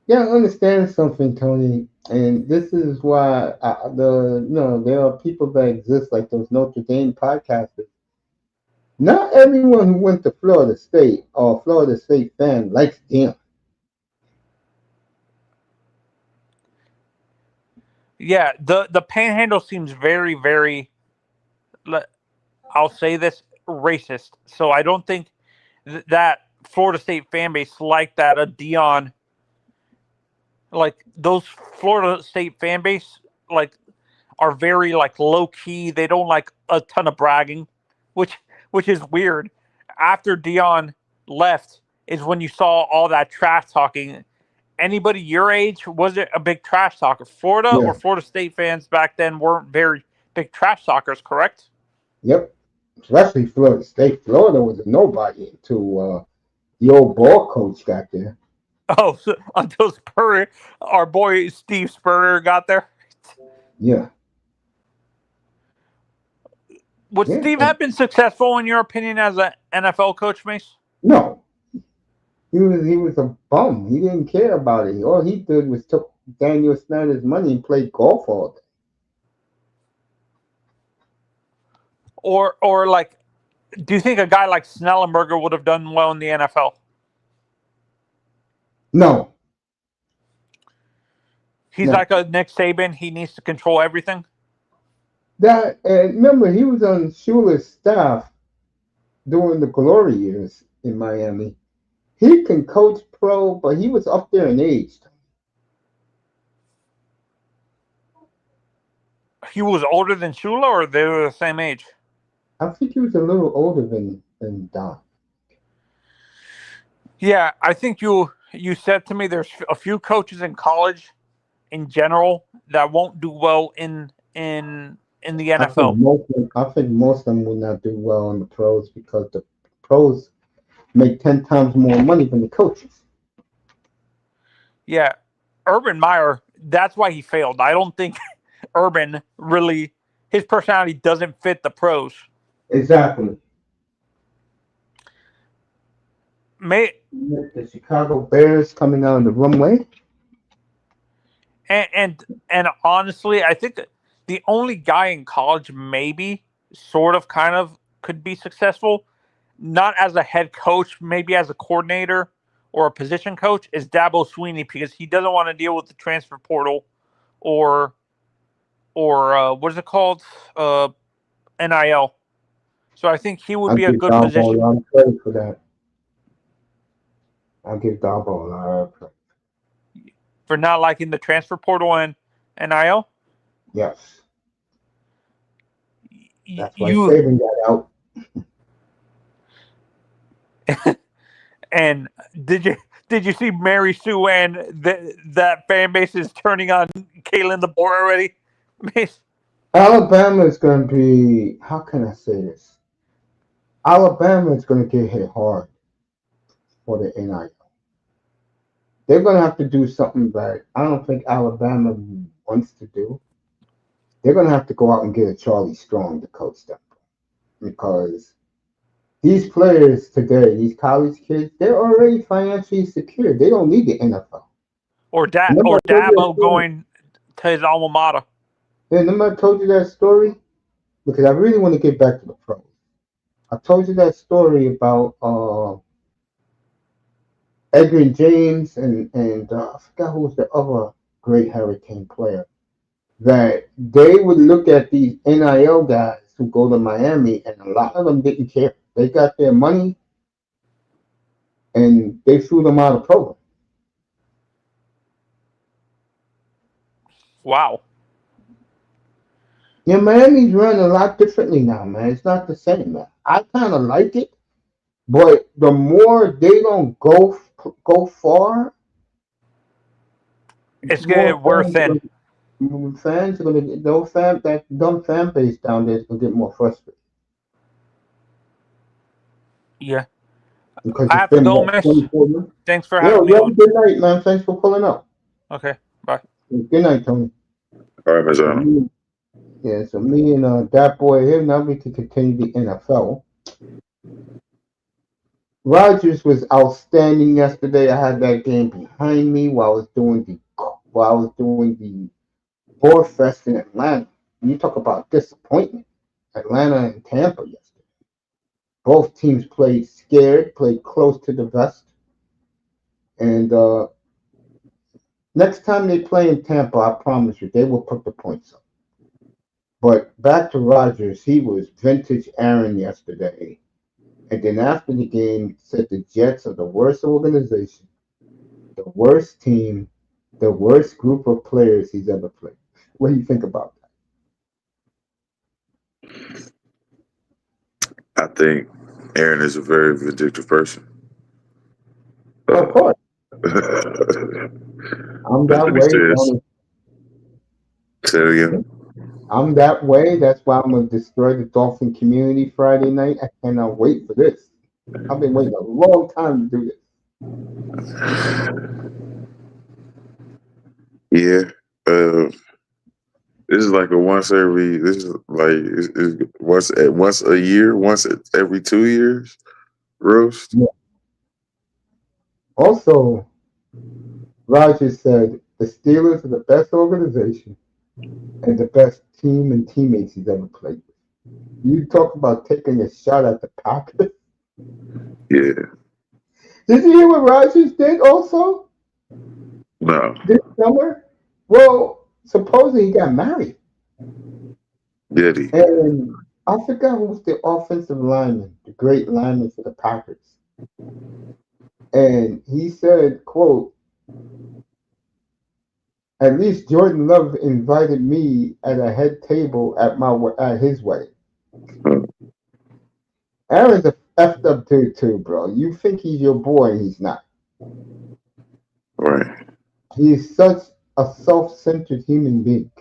Yeah, understand something, Tony, and this is why there are people that exist like those Notre Dame podcasters. Not everyone who went to Florida State or Florida State fan likes Dion. Yeah, the Panhandle seems very, very. I'll say this racist. So I don't think that Florida State fan base like that a Dion, like those Florida State fan base, like are very like low key. They don't like a ton of bragging, which which is weird. After Dion left is when you saw all that trash talking. Anybody your age was it a big trash talker? Florida Yeah, or Florida State fans back then weren't very big trash talkers, correct? yep. Especially Florida State. Florida was a nobody until the old ball coach got there. Oh, so, until Spurrier, our boy Steve Spurrier got there. Yeah, Would yeah. Steve have been successful in your opinion as an NFL coach, Mace? No, he was a bum. He didn't care about it. All he did was took Daniel Snyder's money and played golf all day. Or like, do you think a guy like Snellenberger would have done well in the NFL? No, He's no. like a Nick Saban. He needs to control everything. That remember he was on Schuler's staff during the glory years in Miami. He can coach pro, but he was up there in age. He was older than Shula, or they were the same age. I think he was a little older than Don. Yeah, I think you said to me there's a few coaches in college in general that won't do well in the I think NFL. most of them, I think most of them will not do well in the pros because the pros make 10 times more money than the coaches. Yeah, Urban Meyer. That's why he failed. I don't think Urban really his personality doesn't fit the pros. Exactly. May The Chicago Bears coming out of the runway. and honestly, I think the only guy in college maybe sort of kind of could be successful, not as a head coach, maybe as a coordinator or a position coach, is Dabo Sweeney because he doesn't want to deal with the transfer portal or what is it called, NIL. So I think he would I'll be a give good Darbo a position lot of credit for that. I'll give Darbo a lot of credit. for not liking the transfer portal and NIL. Yes. That's why You Saban got out. and did you see Mary Sue and that fan base is turning on Kalen DeBoer already? Alabama is going to be, how can I say this? Alabama is going to get hit hard for the NIL. They're going to have to do something that I don't think Alabama wants to do. They're going to have to go out and get a Charlie Strong to coach them because these players today, these college kids, they're already financially secure. They don't need the NFL. Remember I told you that Dabo story? going to his alma mater. Yeah, remember I told you that story? Because I really want to get back to the pros. I told you that story about Edwin James and I forgot who was the other great Hurricane player. That they would look at these NIL guys who go to Miami, and a lot of them didn't care. They got their money and they threw them out of program. Wow. Yeah, Miami's run a lot differently now, man. It's not the same, man. I kind of like it, but the more they don't go far, It's more getting worse thin. fans are gonna get no fan that dumb fan base down there is gonna get more frustrated Yeah. because I it's have to been go, what miss. 24 months. Thanks for Yo, having me you have a on. good night, man. Thanks for pulling up. Okay. Bye. Good night, Tony. All right, Miss So Allen. me and that boy here now we can continue the NFL. Rodgers was outstanding yesterday. I had that game behind me while I was doing the Boar Fest in Atlanta. You talk about disappointment. Atlanta and Tampa yesterday. Both teams played scared, played close to the vest. And next time they play in Tampa, I promise you, they will put the points up. But back to Rodgers, he was vintage Aaron yesterday. And then after the game, said the Jets are the worst organization, the worst team, the worst group of players he's ever played. What do you think about I think Aaron is a very vindictive person. that? Of course, I'm That's that what he way. says. Tony. Say it again. I'm that way. That's why I'm gonna destroy the Dolphin community Friday night. I cannot wait for this. I've been waiting a long time to do this. Yeah. Uh, this is like a once every. This is like it's once a year, every 2 years roast. Yeah. Also, Rogers said the Steelers are the best organization and the best team and teammates he's ever played with. You talk about taking a shot at the Packers. Yeah. Did you hear what Rogers did also No. this summer? Well, supposedly he got married. Did he? And I forgot who was the offensive lineman, the great lineman for the Packers. And he said, quote, at least Jordan Love invited me at a head table at his wedding. Oh, Aaron's a effed up dude too, bro. You think he's your boy, and he's not. right. He's such a self-centered human being.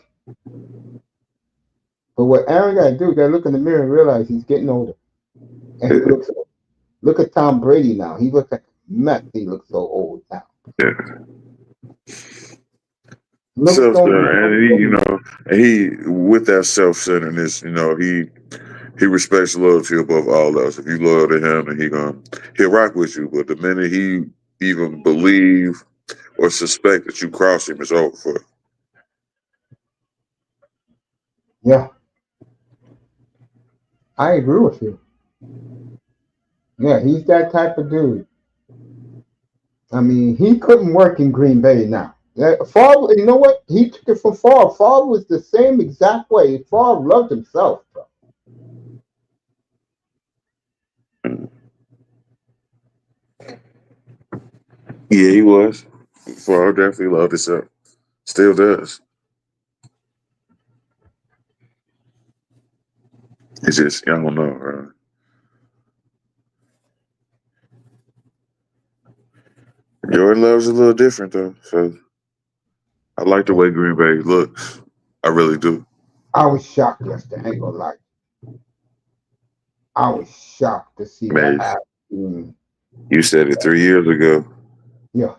But what Aaron got to do, got to look in the mirror and realize he's getting older. And he looks old. Look at Tom Brady now. He looks like a mess. He looks so old now. Yeah. Looks Self-centered, don't. and he with that self-centeredness, he respects loyalty above all else. If you loyal to him, and he'll rock with you. But the minute he even believe or suspect that you cross him, it's over for. Yeah, I agree with you. Yeah, he's that type of dude. I mean, he couldn't work in Green Bay now. Yeah, Favre, you know what? He took it from Favre. Favre was the same exact way. Favre loved himself, bro. Yeah, he was. Favre definitely loved himself. Still does. It's just I don't know. Jordan Love's a little different though, so I like the Yeah. way Green Bay looks. I really do. I was shocked yesterday. I ain't gonna lie. I was shocked to see what Man, happened. you said it 3 years ago. Yeah,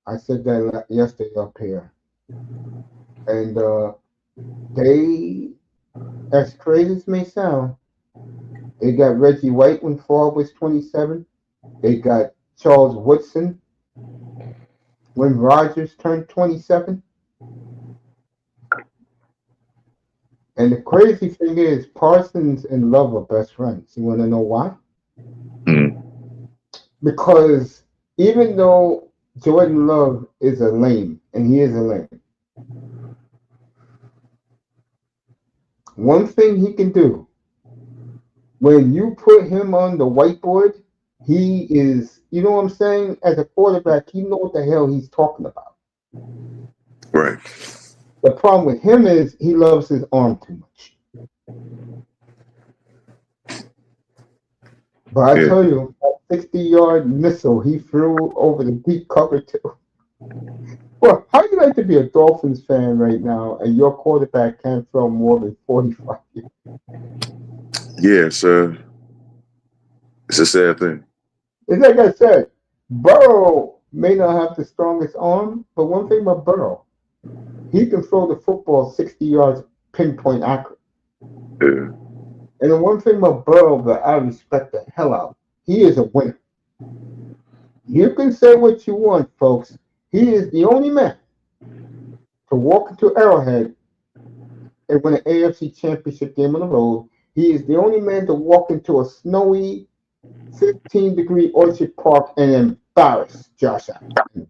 I said that yesterday up here, and they, as crazy as it may sound, they got Reggie White when Favre was 27. They got Charles Woodson when Rodgers turned 27. And the crazy thing is, Parsons and Love are best friends. You want to know why? Mm. Because even though Jordan Love is a lame, and he is a lame, one thing he can do, when you put him on the whiteboard, he is, you know what I'm saying? As a quarterback, he knows what the hell he's talking about. Right. The problem with him is he loves his arm too much. But I Yeah. tell you, that 60-yard missile he threw over the deep cover too. Well, how do you like to be a Dolphins fan right now and your quarterback can't throw more than 45 yards? Yeah, so it's a sad thing. It's like I said, Burrow may not have the strongest arm, but one thing about Burrow, he can throw the football 60 yards pinpoint accurate. Yeah. And the one thing about Burrow that I respect the hell out, he is a winner. You can say what you want, folks. He is the only man to walk into Arrowhead and win an AFC championship game on the road. He is the only man to walk into a snowy 15-degree Orchard Park and embarrass Josh Allen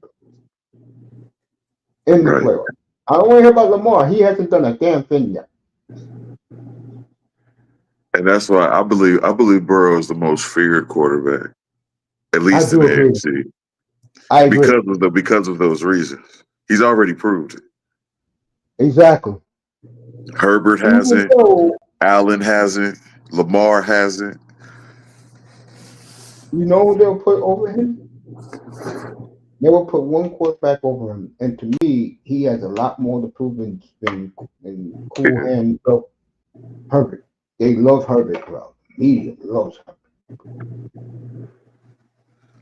in the Right. playoffs. I don't want to hear about Lamar. He hasn't done a damn thing yet. And that's why I believe Burrow is the most feared quarterback, at I least in do the agree. AFC, I agree. because of those reasons. He's already proved it. Exactly. Herbert Even hasn't, though, Allen hasn't, Lamar hasn't. you know who they'll put over him? They will put one quarterback over him. And to me, he has a lot more to prove than Cool Yeah. Hand Herbert. They love Herbert, bro. Media loves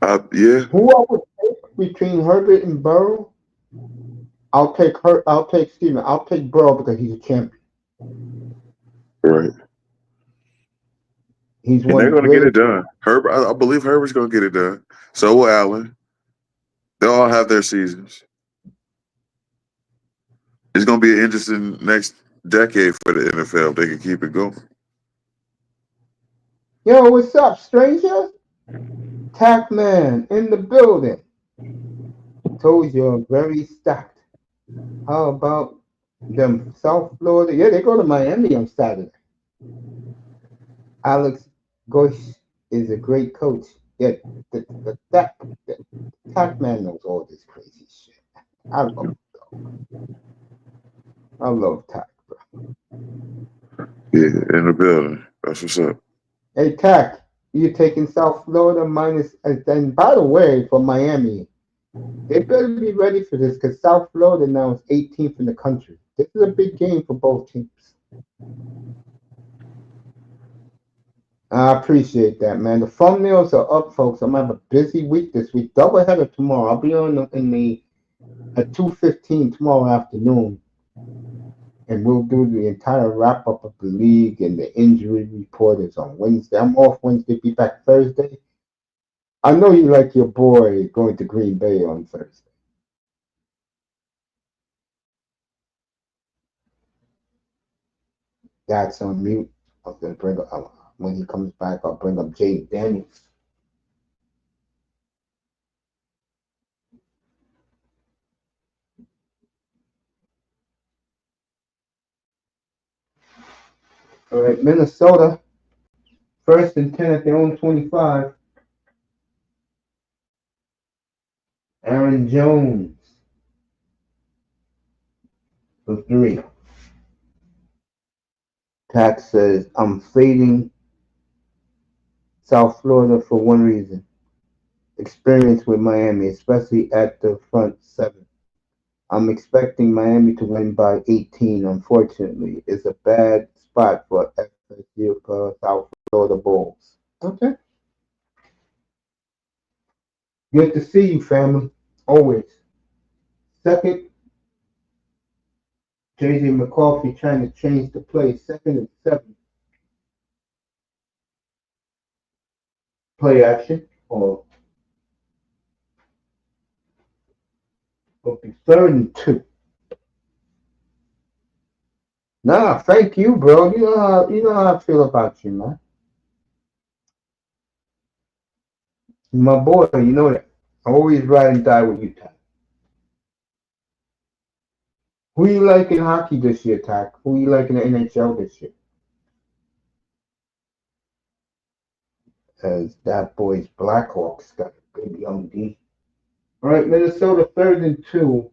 Herbert. Yeah. Who I would take between Herbert and Burrow? I'll take her. I'll take Steven. I'll take Burrow because he's a champion. Right. He's And they're won going to get great. it done. Herbert, I believe Herbert's going to get it done. So will Allen. They'll all have their seasons. It's going to be an interesting next decade for the NFL if they can keep it going. Yo, what's up, stranger? Tack man in the building. Told you I'm very stacked. How about them South Florida? Yeah, they go to Miami on Saturday. Alex Gosh is a great coach. Yeah, the Tack man knows all this crazy shit. I love I love Tack, bro. Yeah, in the building. That's what's up. Hey, Tack, you taking South Florida minus? And by the way, for Miami, they better be ready for this because South Florida now is 18th in the country. This is a big game for both teams. I appreciate that, man. The thumbnails are up, folks. I'm gonna have a busy week this week. Double header tomorrow. I'll be on in the at 2:15 tomorrow afternoon, and we'll do the entire wrap up of the league and the injury report is on Wednesday. I'm off Wednesday. Be back Thursday. I know you like your boy going to Green Bay on Thursday. That's on mute. I'm gonna bring up when he comes back. I'll bring up Jay Daniels. All right, Minnesota, first and 10 at their own 25. Aaron Jones for 3. Tax says, I'm fading South Florida for one reason. Experience with Miami, especially at the front 7. I'm expecting Miami to win by 18. Unfortunately, it's a bad spot for FSU for South Florida Bulls. Okay. Good to see you, family. Always. Second, JJ McCarthy trying to change the play. Second and 7. Play action or It'll be 3rd and 2. Nah, thank you, bro. You know how I feel about you, man. My boy, you know that. I always ride and die with you, Ty. Who you like in hockey this year, Ty? Who you like in the NHL this year? As that boy's Blackhawks got a good young D. All right, Minnesota 3rd and 2.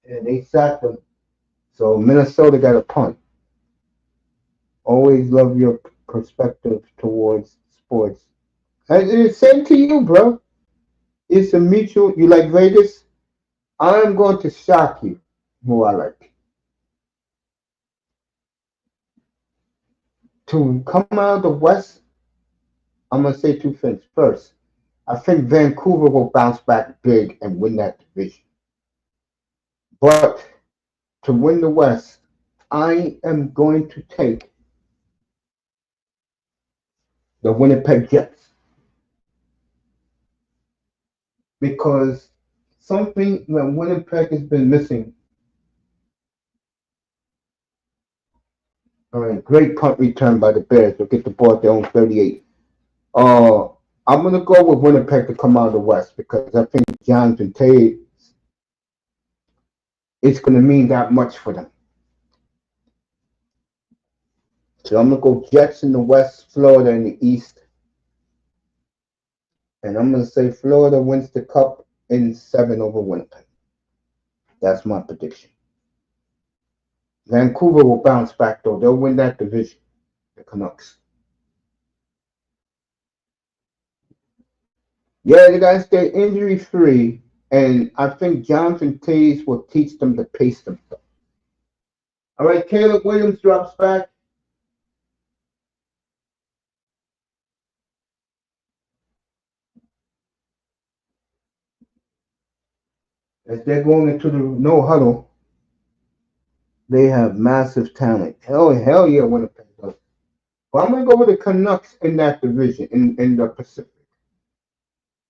And they sacked them. So Minnesota got a punt. Always love your perspective towards sports. And it's same to you, bro. It's a mutual. You like Vegas? I'm going to shock you. Who I like to come out of the West. I'm gonna say two things. First, I think Vancouver will bounce back big and win that division. But to win the West, I am going to take the Winnipeg Jets because something that Winnipeg has been missing. All right, great punt return by the Bears. They'll get the ball at their own 38. Uh, I'm gonna go with Winnipeg to come out of the West because I think Jonathan Tate it's gonna mean that much for them. So I'm gonna go Jets in the West, Florida in the East, and I'm gonna say Florida wins the Cup in 7 over Winnipeg. That's my prediction. Vancouver will bounce back though. They'll win that division. The Canucks. Yeah, they gotta stay injury free, and I think Jonathan Tays will teach them to pace themselves. All right, Caleb Williams drops back. As they're going into the no huddle, they have massive talent. Hell yeah, Winnipeg does. But I'm gonna go with the Canucks in that division in the Pacific,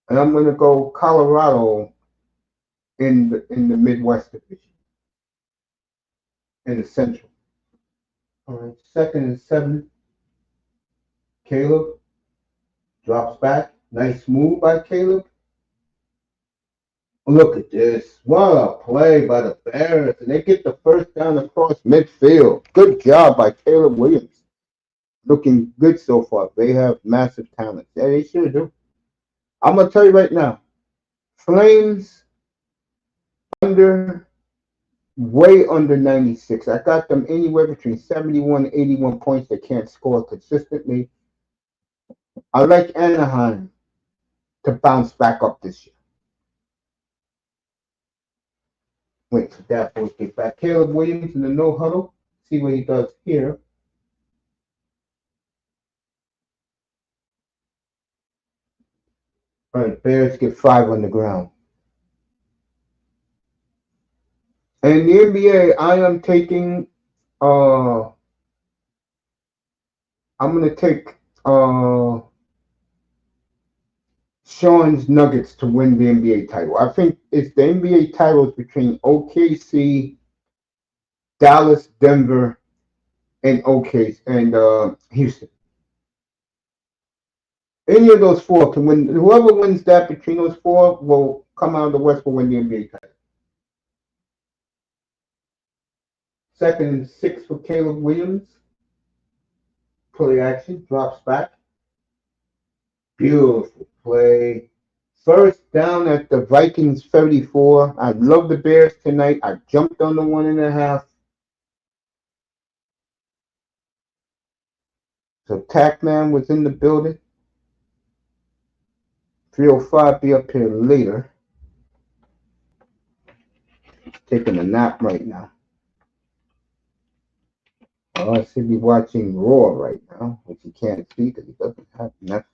and I'm gonna go Colorado in the Midwest division in the Central. All right, 2nd and 7. Caleb drops back. Nice move by Caleb. Look at this. What a play by the Bears. And they get the first down across midfield. Good job by Caleb Williams. Looking good so far. They have massive talent. Yeah, they sure do. I'm going to tell you right now. Flames under, way under 96. I got them anywhere between 71 and 81 points. They can't score consistently. I like Anaheim to bounce back up this year. Wait for that boy to get back. Caleb Williams in the no huddle. See what he does here. All right, Bears get 5 on the ground. And the NBA, I am taking. I'm gonna take Sean's Nuggets to win the NBA title. I think it's the NBA titles between OKC, Dallas, Denver, and OKC and Houston. Any of those four can win. Whoever wins that between those four will come out of the West will win the NBA title. 2nd and 6 for Caleb Williams. Play action, drops back. Beautiful play. First down at the Vikings 34. I love the Bears tonight. I jumped on the 1.5. So Tackman was in the building. 305 be up here later. Taking a nap right now. Well, I should be watching Raw right now, which he can't see because he doesn't have Netflix.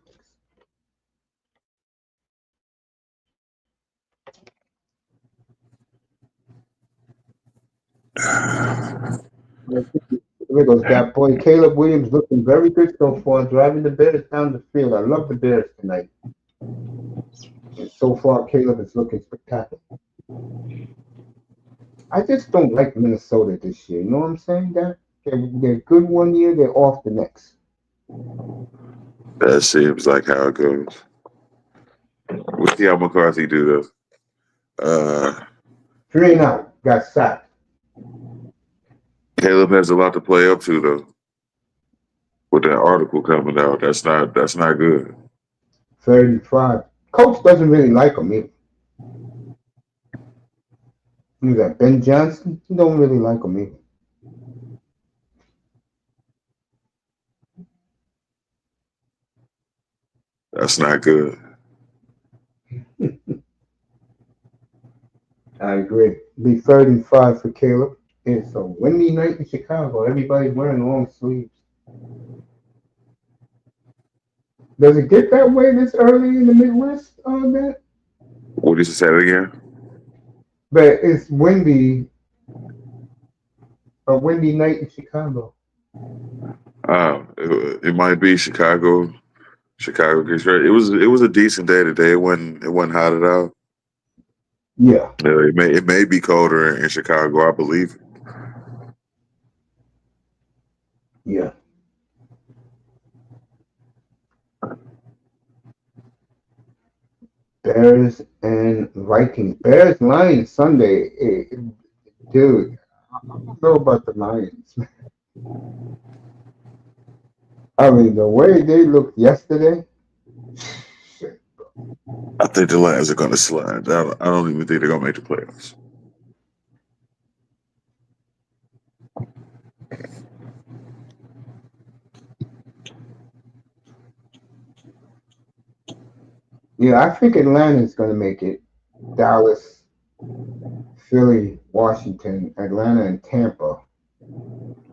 There goes that boy Caleb Williams looking very good so far, driving the Bears down the field. I love the Bears tonight. And so far, Caleb is looking spectacular. I just don't like Minnesota this year. You know what I'm saying? They're good one year, they're off the next. That seems like how it goes. We'll see how McCarthy do though. 3 and out, got sacked. Caleb has a lot to play up to though. With that article coming out, that's not good. 35. Coach doesn't really like him either. Who's that? Ben Johnson? He don't really like him either. That's not good. I agree. Be 35 for Caleb. It's a windy night in Chicago. Everybody's wearing long sleeves. Does it get that way this early in the Midwest on that? What did you say again? But it's windy. A windy night in Chicago. It might be Chicago. Chicago gets ready. It was a decent day today. It wasn't hot at all. Yeah. It may be colder in Chicago, I believe. Yeah. Bears and Vikings. Bears Lions Sunday. Dude, I don't know about the Lions. I mean, the way they looked yesterday. Shit. I think the Lions are going to slide. I don't even think they're going to make the playoffs. Yeah, I think Atlanta's going to make it. Dallas, Philly, Washington, Atlanta, and Tampa,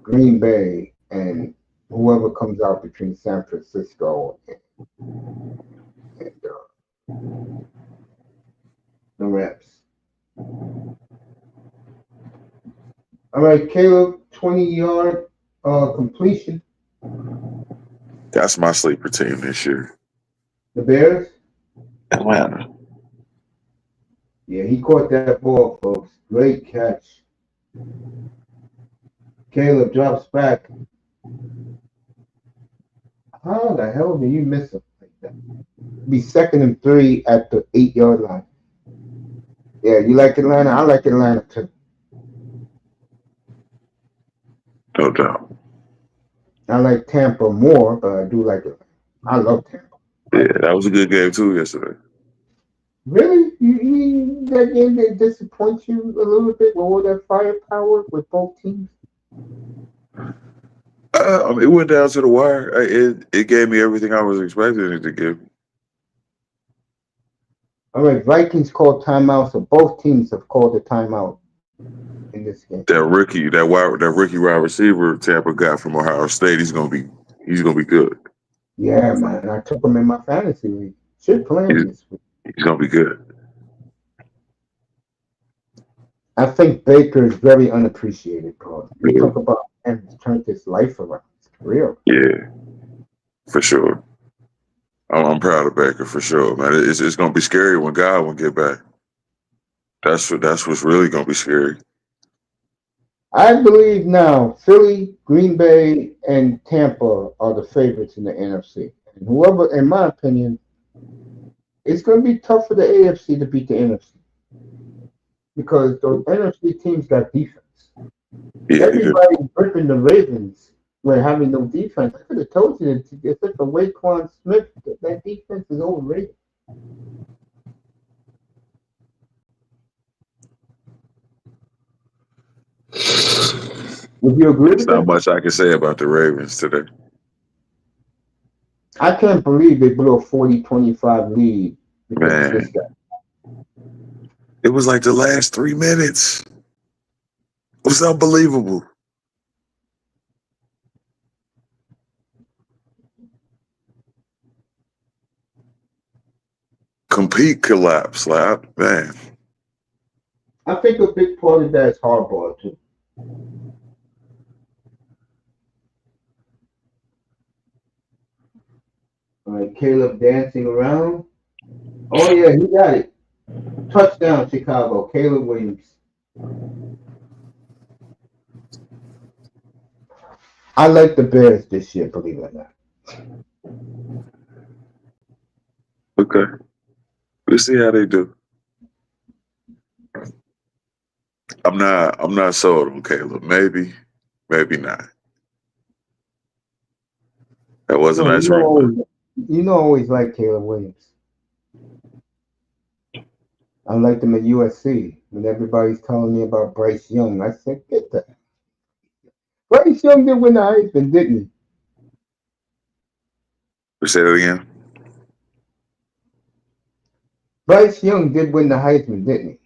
Green Bay, and whoever comes out between San Francisco and the Rams. All right, Caleb, 20-yard completion. That's my sleeper team this year. The Bears? Atlanta. Yeah, he caught that ball, folks. Great catch. Caleb drops back. How the hell do you miss him like that? Be 2nd and 3 at the 8-yard line. Yeah, you like Atlanta? I like Atlanta too. No doubt. I like Tampa more, but I do like Atlanta. I love Tampa. Yeah, that was a good game too yesterday. Really? That game that disappoints you a little bit with all that firepower with both teams? It went down to the wire. It gave me everything I was expecting it to give. All right, Vikings called timeout, so both teams have called a timeout in this game. That rookie wide receiver Tampa got from Ohio State, he's gonna be good. Yeah, man. I took him in my fantasy league. Should play him this week. He's gonna be good. I think Baker is very unappreciated, bro. We talk about him turned his life around, his career. Yeah, for sure. I'm proud of Baker for sure, man. It's gonna be scary when Godwin get back. That's what's really gonna be scary. I believe now Philly, Green Bay, and Tampa are the favorites in the NFC. And whoever, in my opinion, it's going to be tough for the AFC to beat the NFC because those NFC teams got defense. Yeah, Everybody ripping the Ravens when having no defense. I could have told you that except for Waquan Smith, that defense is overrated. Would you agree There's with not that? much I can say about the Ravens today. I can't believe they blew a 40-25 lead because of this guy. It was like the last 3 minutes. It was unbelievable. Complete collapse, man. I think a big part of that is hardball too. All right, Caleb dancing around. Oh yeah, he got it. Touchdown, Chicago. Caleb Williams. I like the Bears this year, believe it or not. Okay, we'll see how they do. I'm not sold on Caleb. Maybe, maybe not. That was a No, nice rebound. I always like Caleb Williams. I liked him at USC when everybody's telling me about Bryce Young. I said, get that. Bryce Young did win the Heisman, didn't he? Say that again. Bryce Young did win the Heisman, didn't he?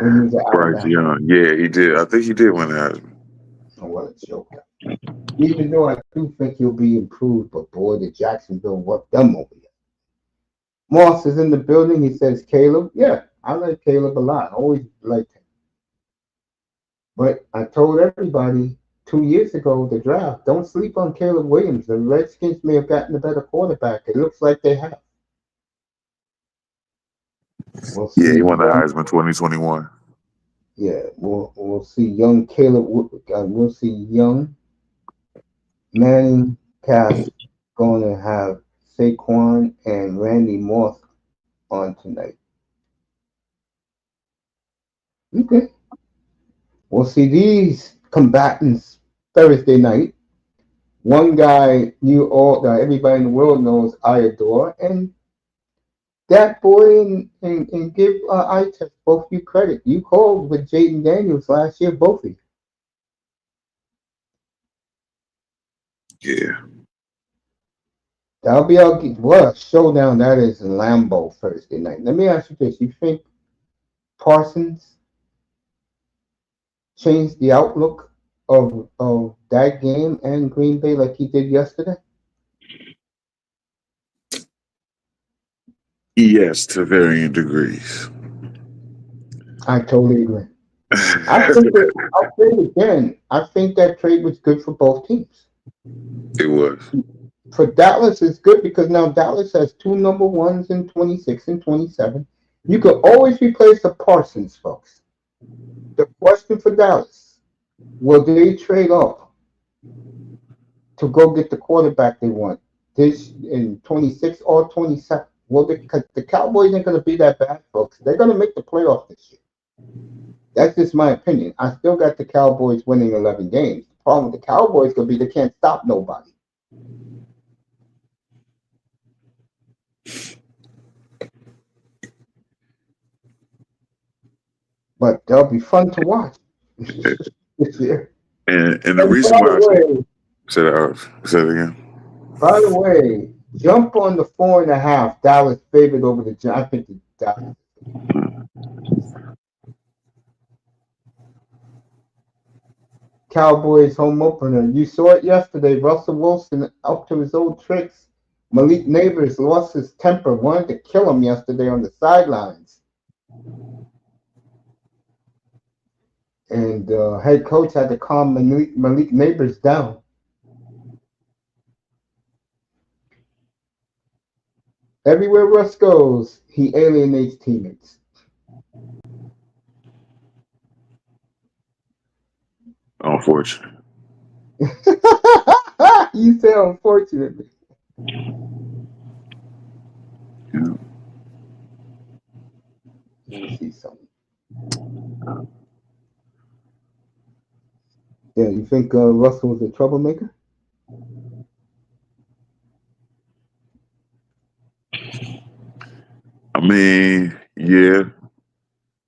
When he was at Bryce Alabama. Young. Yeah, he did. I think he did win the Heisman. Oh, what a joke. Even though I do think he'll be improved, but boy, did Jacksonville work them over there. Moss is in the building. He says, Caleb. Yeah, I like Caleb a lot. I always liked him. But I told everybody 2 years ago, the draft, don't sleep on Caleb Williams. The Redskins may have gotten a better quarterback. It looks like they have. We'll Yeah, he see. won the Heisman 2021. Yeah, we'll see young Caleb. We'll see young Manning cast going to have Saquon and Randy Moss on tonight. Okay. We'll see these combatants Thursday night. One guy everybody in the world knows I adore, and that boy and give I-Test both you credit. You called with Jaden Daniels last year, both of you. Yeah. That'll be our what a showdown that is in Lambeau Thursday night. Let me ask you this: you think Parsons changed the outlook of that game and Green Bay like he did yesterday? Yes, to varying degrees. I totally agree. I'll say it again. I think that trade was good for both teams. It was. For Dallas, it's good because now Dallas has two number ones in 26 and 27. You could always replace the Parsons, folks. The question for Dallas, will they trade up to go get the quarterback they want this in 26 or 27? Well, because the Cowboys ain't going to be that bad, folks. They're going to make the playoffs this year. That's just my opinion. I still got the Cowboys winning 11 games. The problem with the Cowboys could be they can't stop nobody. But they'll be fun to watch this year. And the And reason why I say it again. by the way, jump on the 4.5. Dallas favored over the Giants. I think the Dallas. Cowboys home opener. You saw it yesterday. Russell Wilson up to his old tricks. Malik Neighbors lost his temper, wanted to kill him yesterday on the sidelines. And head coach had to calm Malik Neighbors down. Everywhere Russ goes, he alienates teammates. Unfortunate. You say unfortunately. Yeah. Let me see something. Yeah, you think Russell was a troublemaker? I mean, yeah,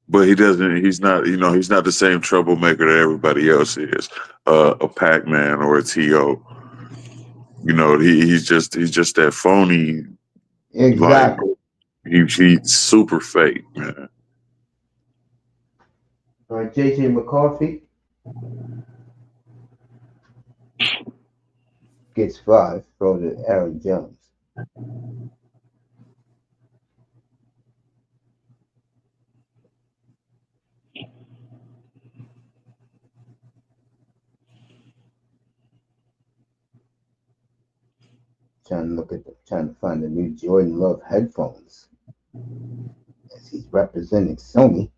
but he doesn't. He's not. He's not the same troublemaker that everybody else is. A Pac-Man or a To. He's just that phony. Like Exactly. he's super fake, man. J.J. McCarthy gets 5. Throw to Aaron Jones. trying to find the new Jordan Love headphones. As he's representing Sony.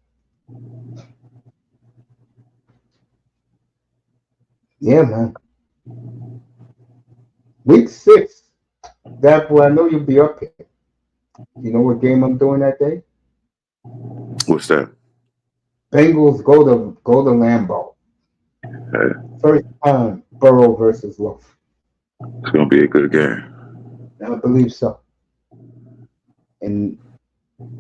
Yeah, man. Week 6. That boy, I know you'll be up here. You know what game I'm doing that day? What's that? Bengals go to Lambeau. First time Burrow versus Love. It's gonna be a good game. I believe so. And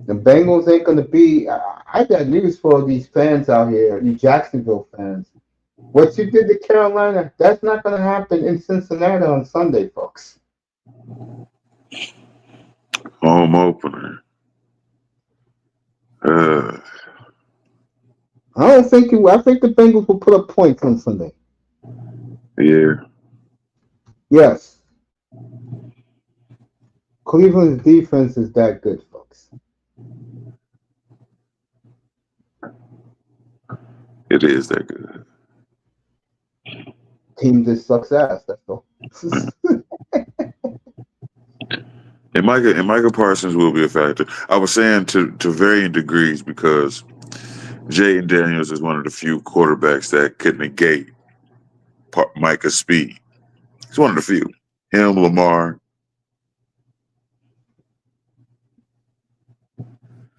the Bengals ain't gonna be. I got news for these fans out here, you Jacksonville fans. What you did to Carolina, that's not gonna happen in Cincinnati on Sunday, folks. Home opener. I don't think you. I think the Bengals will put up points on Sunday. Yeah. Yes. Cleveland's defense is that good, folks. It is that good. Team just sucks ass. That's all. And Micah Parsons will be a factor. I was saying to varying degrees because Jaden Daniels is one of the few quarterbacks that could negate Micah's speed. He's one of the few. Him, Lamar.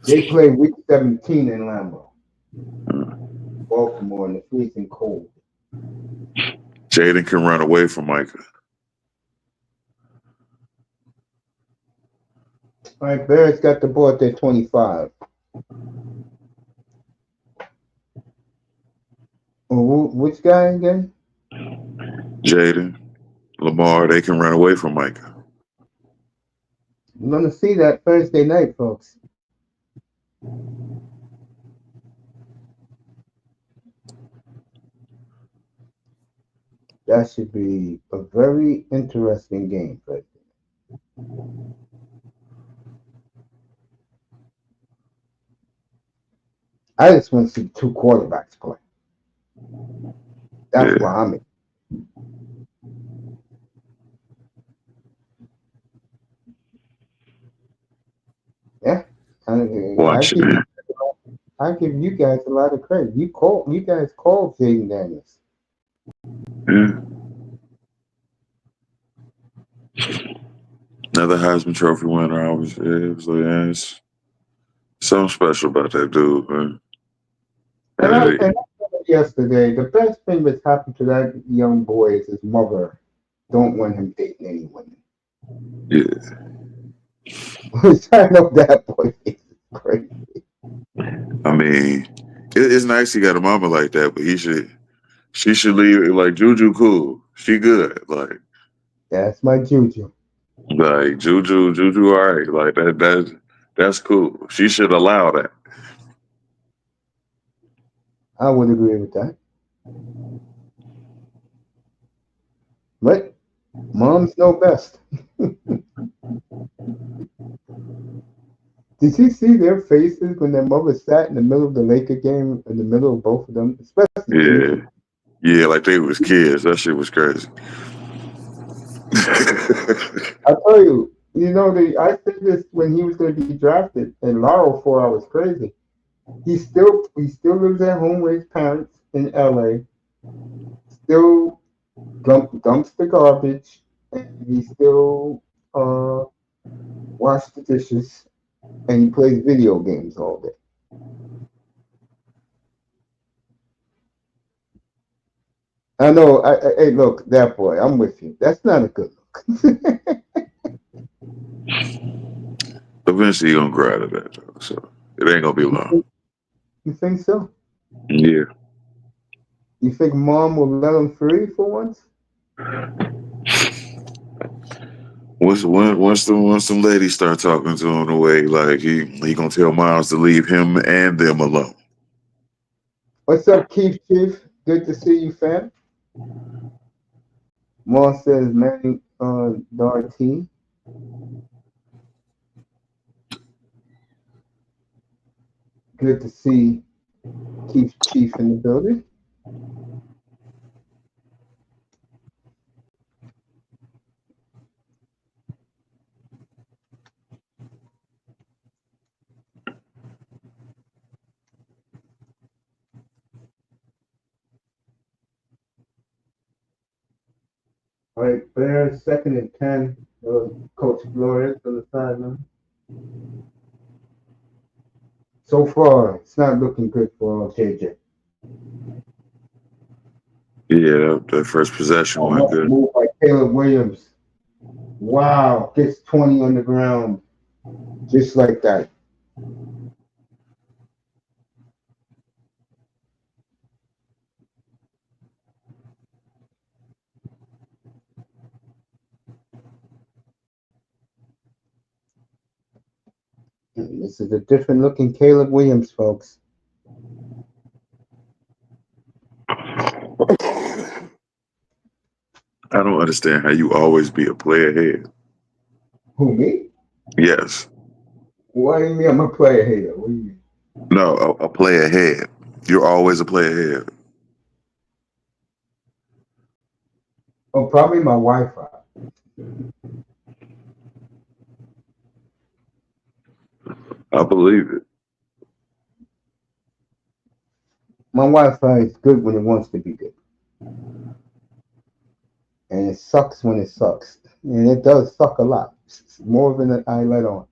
They play week 17 in Lambeau. Baltimore in the freezing cold. Jaden can run away from Micah. All right, Bears got the ball at their 25. Which guy again? Jaden, Lamar, they can run away from Micah. I'm going to see that Thursday night, folks. That should be a very interesting game. I just want to see two quarterbacks play. That's why I'm in. Yeah. I give you guys a lot of credit. You guys called Jaden Daniels. Yeah. Another Heisman Trophy winner. It was like, it's something special about that dude, man. And I said yesterday, the best thing that's happened to that young boy is his mother don't want him dating any women. Yeah. Which I know that boy is crazy. I mean, it's nice he got a mama like that, but she should leave it. Like Juju cool. She good. Like that's my Juju. Like Juju all right. Like that's cool. She should allow that. I would agree with that. But moms know best. Did you see their faces when their mother sat in the middle of the Laker game, in the middle of both of them, especially Juju? Yeah, like they was kids. That shit was crazy. I tell you, I said this when he was going to be drafted, and Laurel thought I was crazy. He still lives at home with his parents in LA. Still dumps the garbage, and he still washes the dishes, and he plays video games all day. I know. Hey, look, that boy. I'm with you. That's not a good look. Eventually, you're gonna grow out of that, though, so it ain't gonna be long. You think so? Yeah. You think mom will let him free for once? Once some ladies start talking to him the way like he gonna tell Miles to leave him and them alone. What's up, Chief? Good to see you, fam. Moss says, man, Darty. Good to see Chief in the building. All right, Bears 2nd and 10. Coach Flores on the sideline. So far, it's not looking good for JJ. Yeah, that first possession Oh, went nice good. move by Caleb Williams. Wow, gets 20 on the ground. Just like that. This is a different looking Caleb Williams, folks. I don't understand how you always be a player ahead. Who, me? Yes. Why do you mean I'm a player hater? What do you mean? No, a player ahead. You're always a player ahead. Oh, probably my Wi-Fi. I believe it. My Wi-Fi is good when it wants to be good. And it sucks when it sucks. And it does suck a lot. It's more than I let on.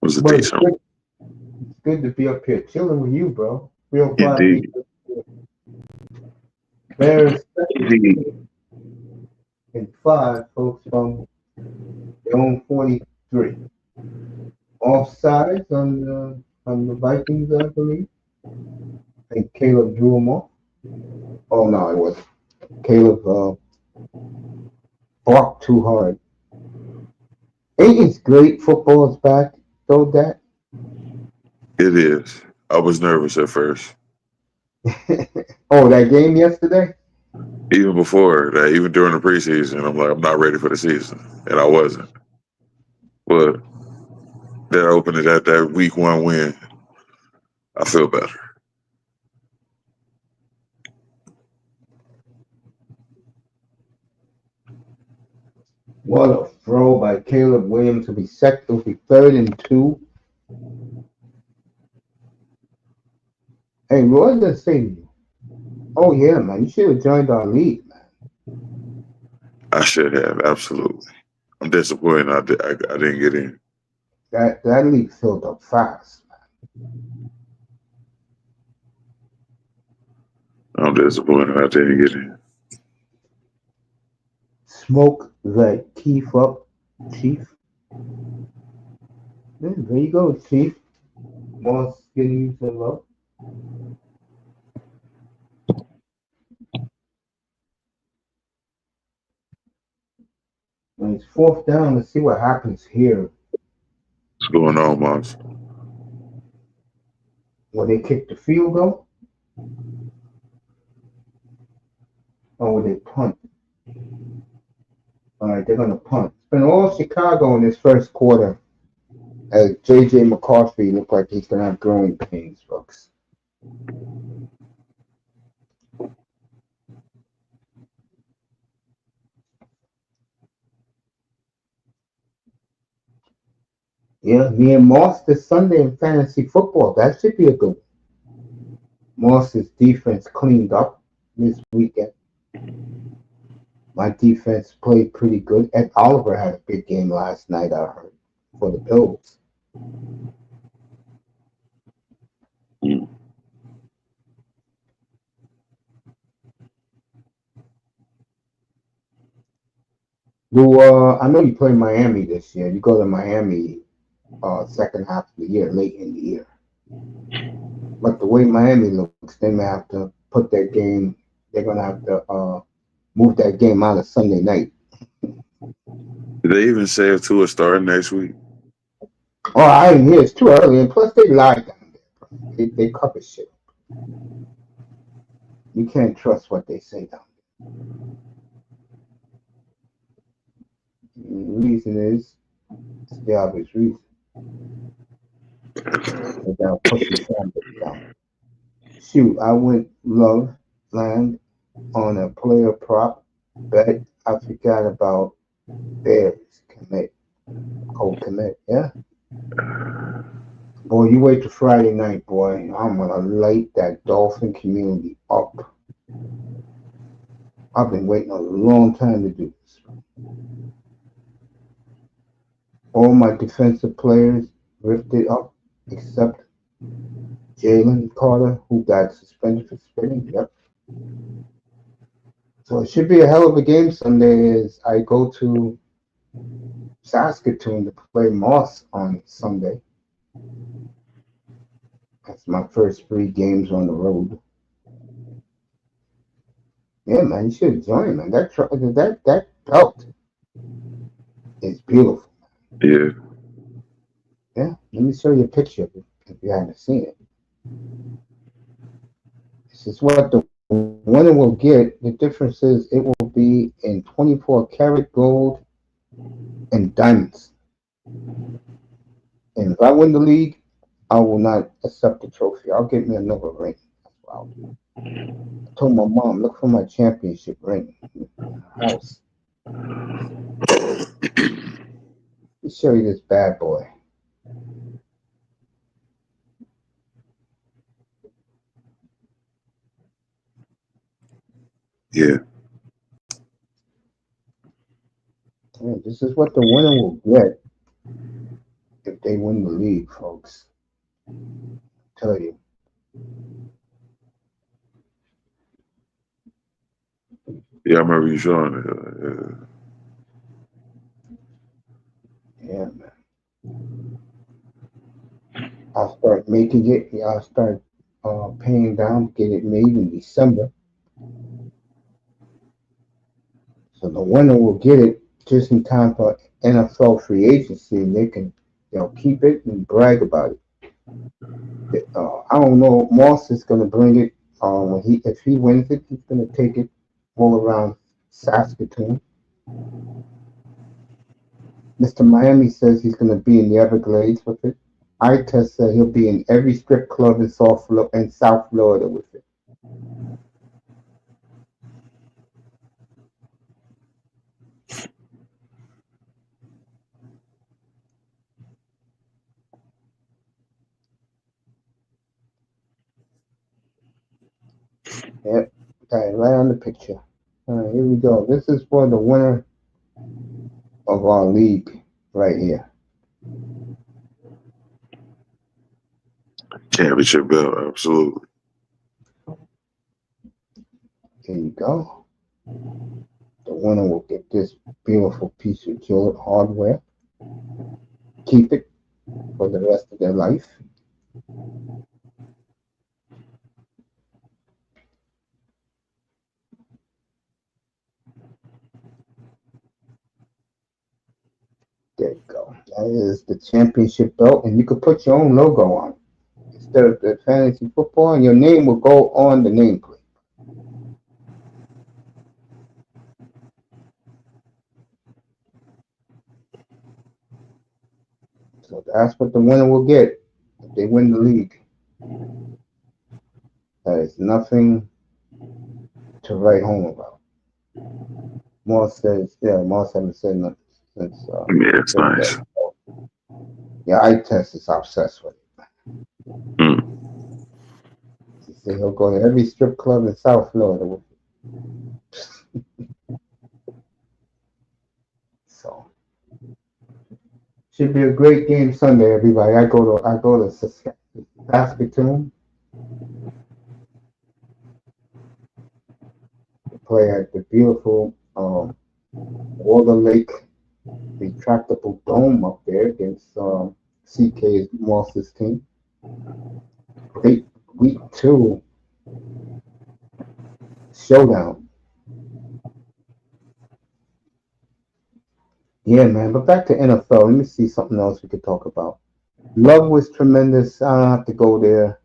Was a But it's decent. good. It's good to be up here chilling with you, bro. Real fly Indeed. people. Bears Indeed. 2nd and 5, folks, from their own 43. Offsides on the Vikings, I believe. I think Caleb drew them off. Oh no, it wasn't. Caleb blocked too hard. Aiden's great. Football's back. Though that. It is. I was nervous at first. Oh, that game yesterday? Even before that, even during the preseason, I'm like, I'm not ready for the season. And I wasn't. But that opened it at that week 1 win. I feel better. What a throw by Caleb Williams to be set to be 3rd and 2. Hey, what did I say to you? Oh yeah, man, you should have joined our league, man. I should have, absolutely. I'm disappointed I didn't get in. That league filled up fast, I'm disappointed I didn't get in. Smoke that Keith up, Chief. Yeah, there you go, Chief. Moss getting you some love. When it's 4th down, let's see what happens here. What's going on, Moss? Will they kick the field goal? Or will they punt? All right, they're going to punt. It's been all Chicago in this first quarter. As J.J. McCarthy looked like he's going to have growing pains, folks. Yeah, me and Moss this Sunday in fantasy football. That should be a good one. Moss's defense cleaned up this weekend. My defense played pretty good. Ed Oliver had a big game last night, I heard, for the Bills. I know you play Miami this year. You go to Miami second half of the year, late in the year. But the way Miami looks, they may have to put their game. They're gonna have to move that game out of Sunday night. Did they even say if Tua starting next week? Oh, I didn't hear. It's too early, and plus they lied down there. They cover shit. You can't trust what they say down there. The reason is it's the obvious reason. They gotta push the standards down. Shoot, I went love land on a player prop bet. I forgot about Bears commit. Cold commit, yeah. Boy, you wait till Friday night, boy. I'm gonna light that Dolphin community up. I've been waiting a long time to do this. All my defensive players lifted up except Jalen Carter, who got suspended for spitting. Yep. So it should be a hell of a game Sunday as I go to Saskatoon to play Moss on Sunday. That's my first 3 games on the road. Yeah, man, you should join, man. That belt is beautiful. Yeah. Yeah, let me show you a picture of it if you haven't seen it. This is what the winner will get. The difference is it will be in 24 karat gold and diamonds. And if I win the league, I will not accept the trophy. I'll get me another ring. That's what I'll do. I told my mom, look for my championship ring in her house. Let me show you this bad boy. Yeah. Yeah, this is what the winner will get if they win the league, folks. I tell you. Yeah, I remember you showing it. Yeah, man. I'll start making it. Yeah, I'll start paying down, get it made in December. So the winner will get it just in time for N.F.L free agency, and they can, keep it and brag about it. I don't know. Moss is going to bring it. If he wins it, he's going to take it all around Saskatoon. Mr. Miami says he's going to be in the Everglades with it. I.T.A said he'll be in every strip club in South Florida with it. Yep, got it right on the picture. All right, here we go. This is for the winner of our league right here. Championship belt, absolutely. Here you go. The winner will get this beautiful piece of jewelry hardware. Keep it for the rest of their life. There you go. That is the championship belt, and you can put your own logo on it instead of the fantasy football, and your name will go on the nameplate. So that's what the winner will get if they win the league. That is nothing to write home about. Moss says, yeah, Moss haven't said nothing since. Yeah, it's nice. Yeah, I.T.A is obsessed with it. Mm. He said he'll go to every strip club in South Florida with it. So should be a great game Sunday, everybody. I go to Saskatoon to play at the beautiful Water Lake retractable dome up there against CK Moss's team. Great week 2 showdown. Yeah, man. But back to NFL. Let me see something else we could talk about. Love was tremendous. I don't have to go there.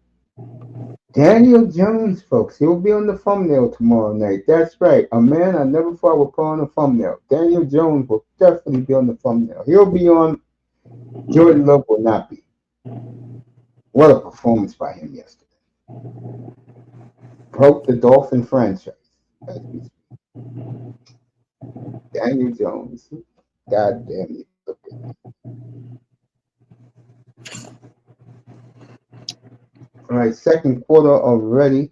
Daniel Jones, folks. He'll be on the thumbnail tomorrow night. That's right. A man I never thought would put on the thumbnail. Daniel Jones will definitely be on the thumbnail. He'll be on. Jordan Love will not be. What a performance by him yesterday. Broke the Dolphin franchise as we speak. Daniel Jones. God damn it. All right, second quarter already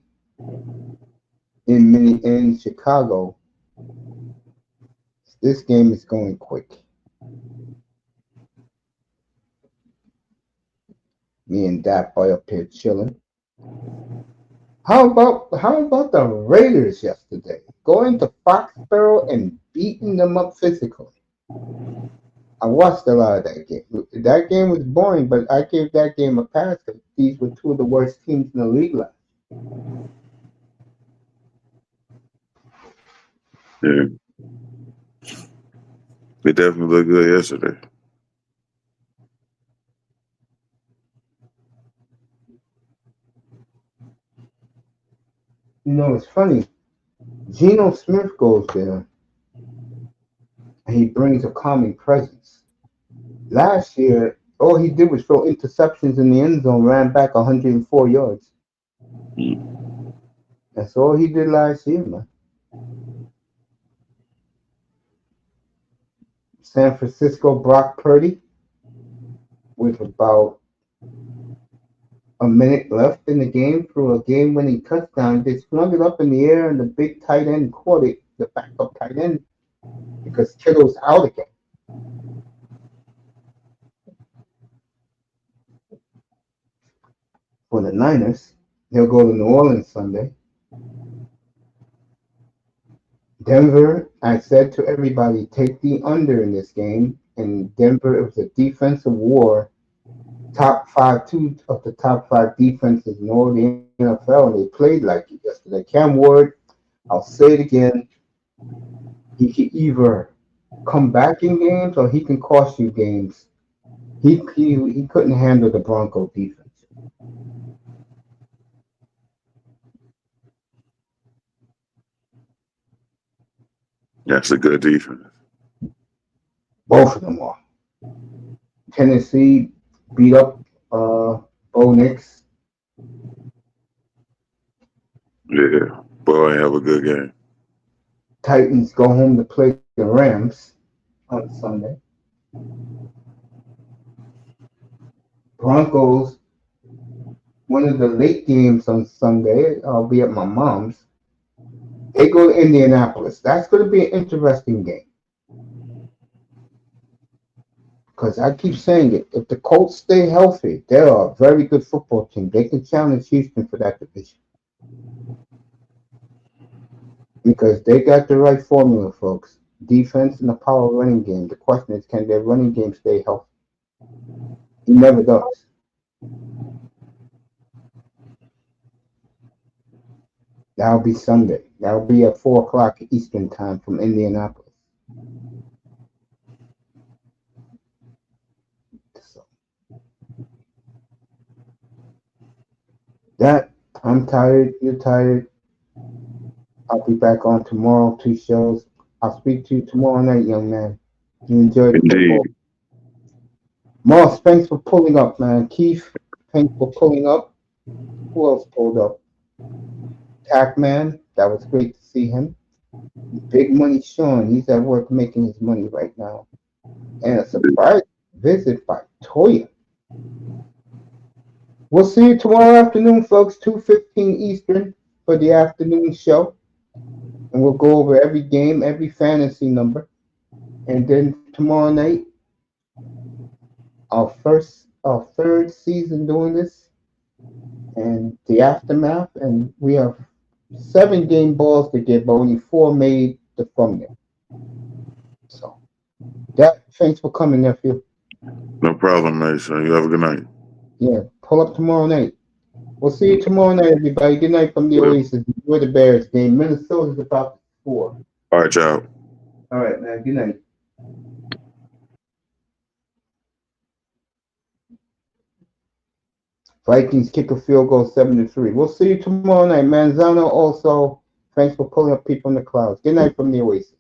in Chicago. This game is going quick. Me and that boy up here chilling. How about the Raiders yesterday? Going to Foxborough and beating them up physically. I watched a lot of that game. That game was boring, but I gave that game a pass because these were two of the worst teams in the league last. Yeah. It definitely looked good yesterday. You know, it's funny. Geno Smith goes there and he brings a calming presence. Last year, all he did was throw interceptions in the end zone, ran back 104 yards. That's all he did last year, man. San Francisco, Brock Purdy, with about a minute left in the game, threw a game-winning touchdown. They slung it up in the air, and the big tight end caught it, the backup tight end, because Kittle's out again. For the Niners, they'll go to New Orleans Sunday. Denver, I said to everybody, take the under in this game. In Denver, it was a defensive war. Two of the top five defenses in all the N.F.L. and they played like it yesterday. Cam Ward, I'll say it again, he can either come back in games or he can cost you games. He couldn't handle the Bronco defense. That's a good defense. Both of them are. Tennessee beat up Bo Nix. Yeah. Boy, have a good game. Titans go home to play the Rams on Sunday. Broncos, one of the late games on Sunday, I'll be at my mom's. They go to Indianapolis. That's going to be an interesting game. Because I keep saying it, if the Colts stay healthy, they're a very good football team. They can challenge Houston for that division. Because they got the right formula, folks. Defense and the power running game. The question is, can their running game stay healthy? He never does. That'll be Sunday. That'll be at 4 o'clock Eastern time from Indianapolis. So that I'm tired. You're tired. I'll be back on tomorrow. 2 shows. I'll speak to you tomorrow night, young man. You enjoy the football. Indeed. Moss, thanks for pulling up, man. Keith, thanks for pulling up. Who else pulled up? Pac-Man, that was great to see him. Big Money Sean, he's at work making his money right now. And a surprise visit by Toya. We'll see you tomorrow afternoon, folks, 2:15 Eastern for the afternoon show. And we'll go over every game, every fantasy number. And then tomorrow night, our third season doing this, and the aftermath, and we have 7 game balls to get, but only 4 made the thumbnail. So, thanks for coming, nephew. No problem, Mason. You have a good night. Yeah, pull up tomorrow night. We'll see you tomorrow night, everybody. Good night from the Oasis. Enjoy the Bears game. Minnesota's about to score. All right, y'all. All right, man. Good night. Vikings kick a field goal 7-3. We'll see you tomorrow night. Manzano also, thanks for pulling up people in the clouds. Good night from the Oasis.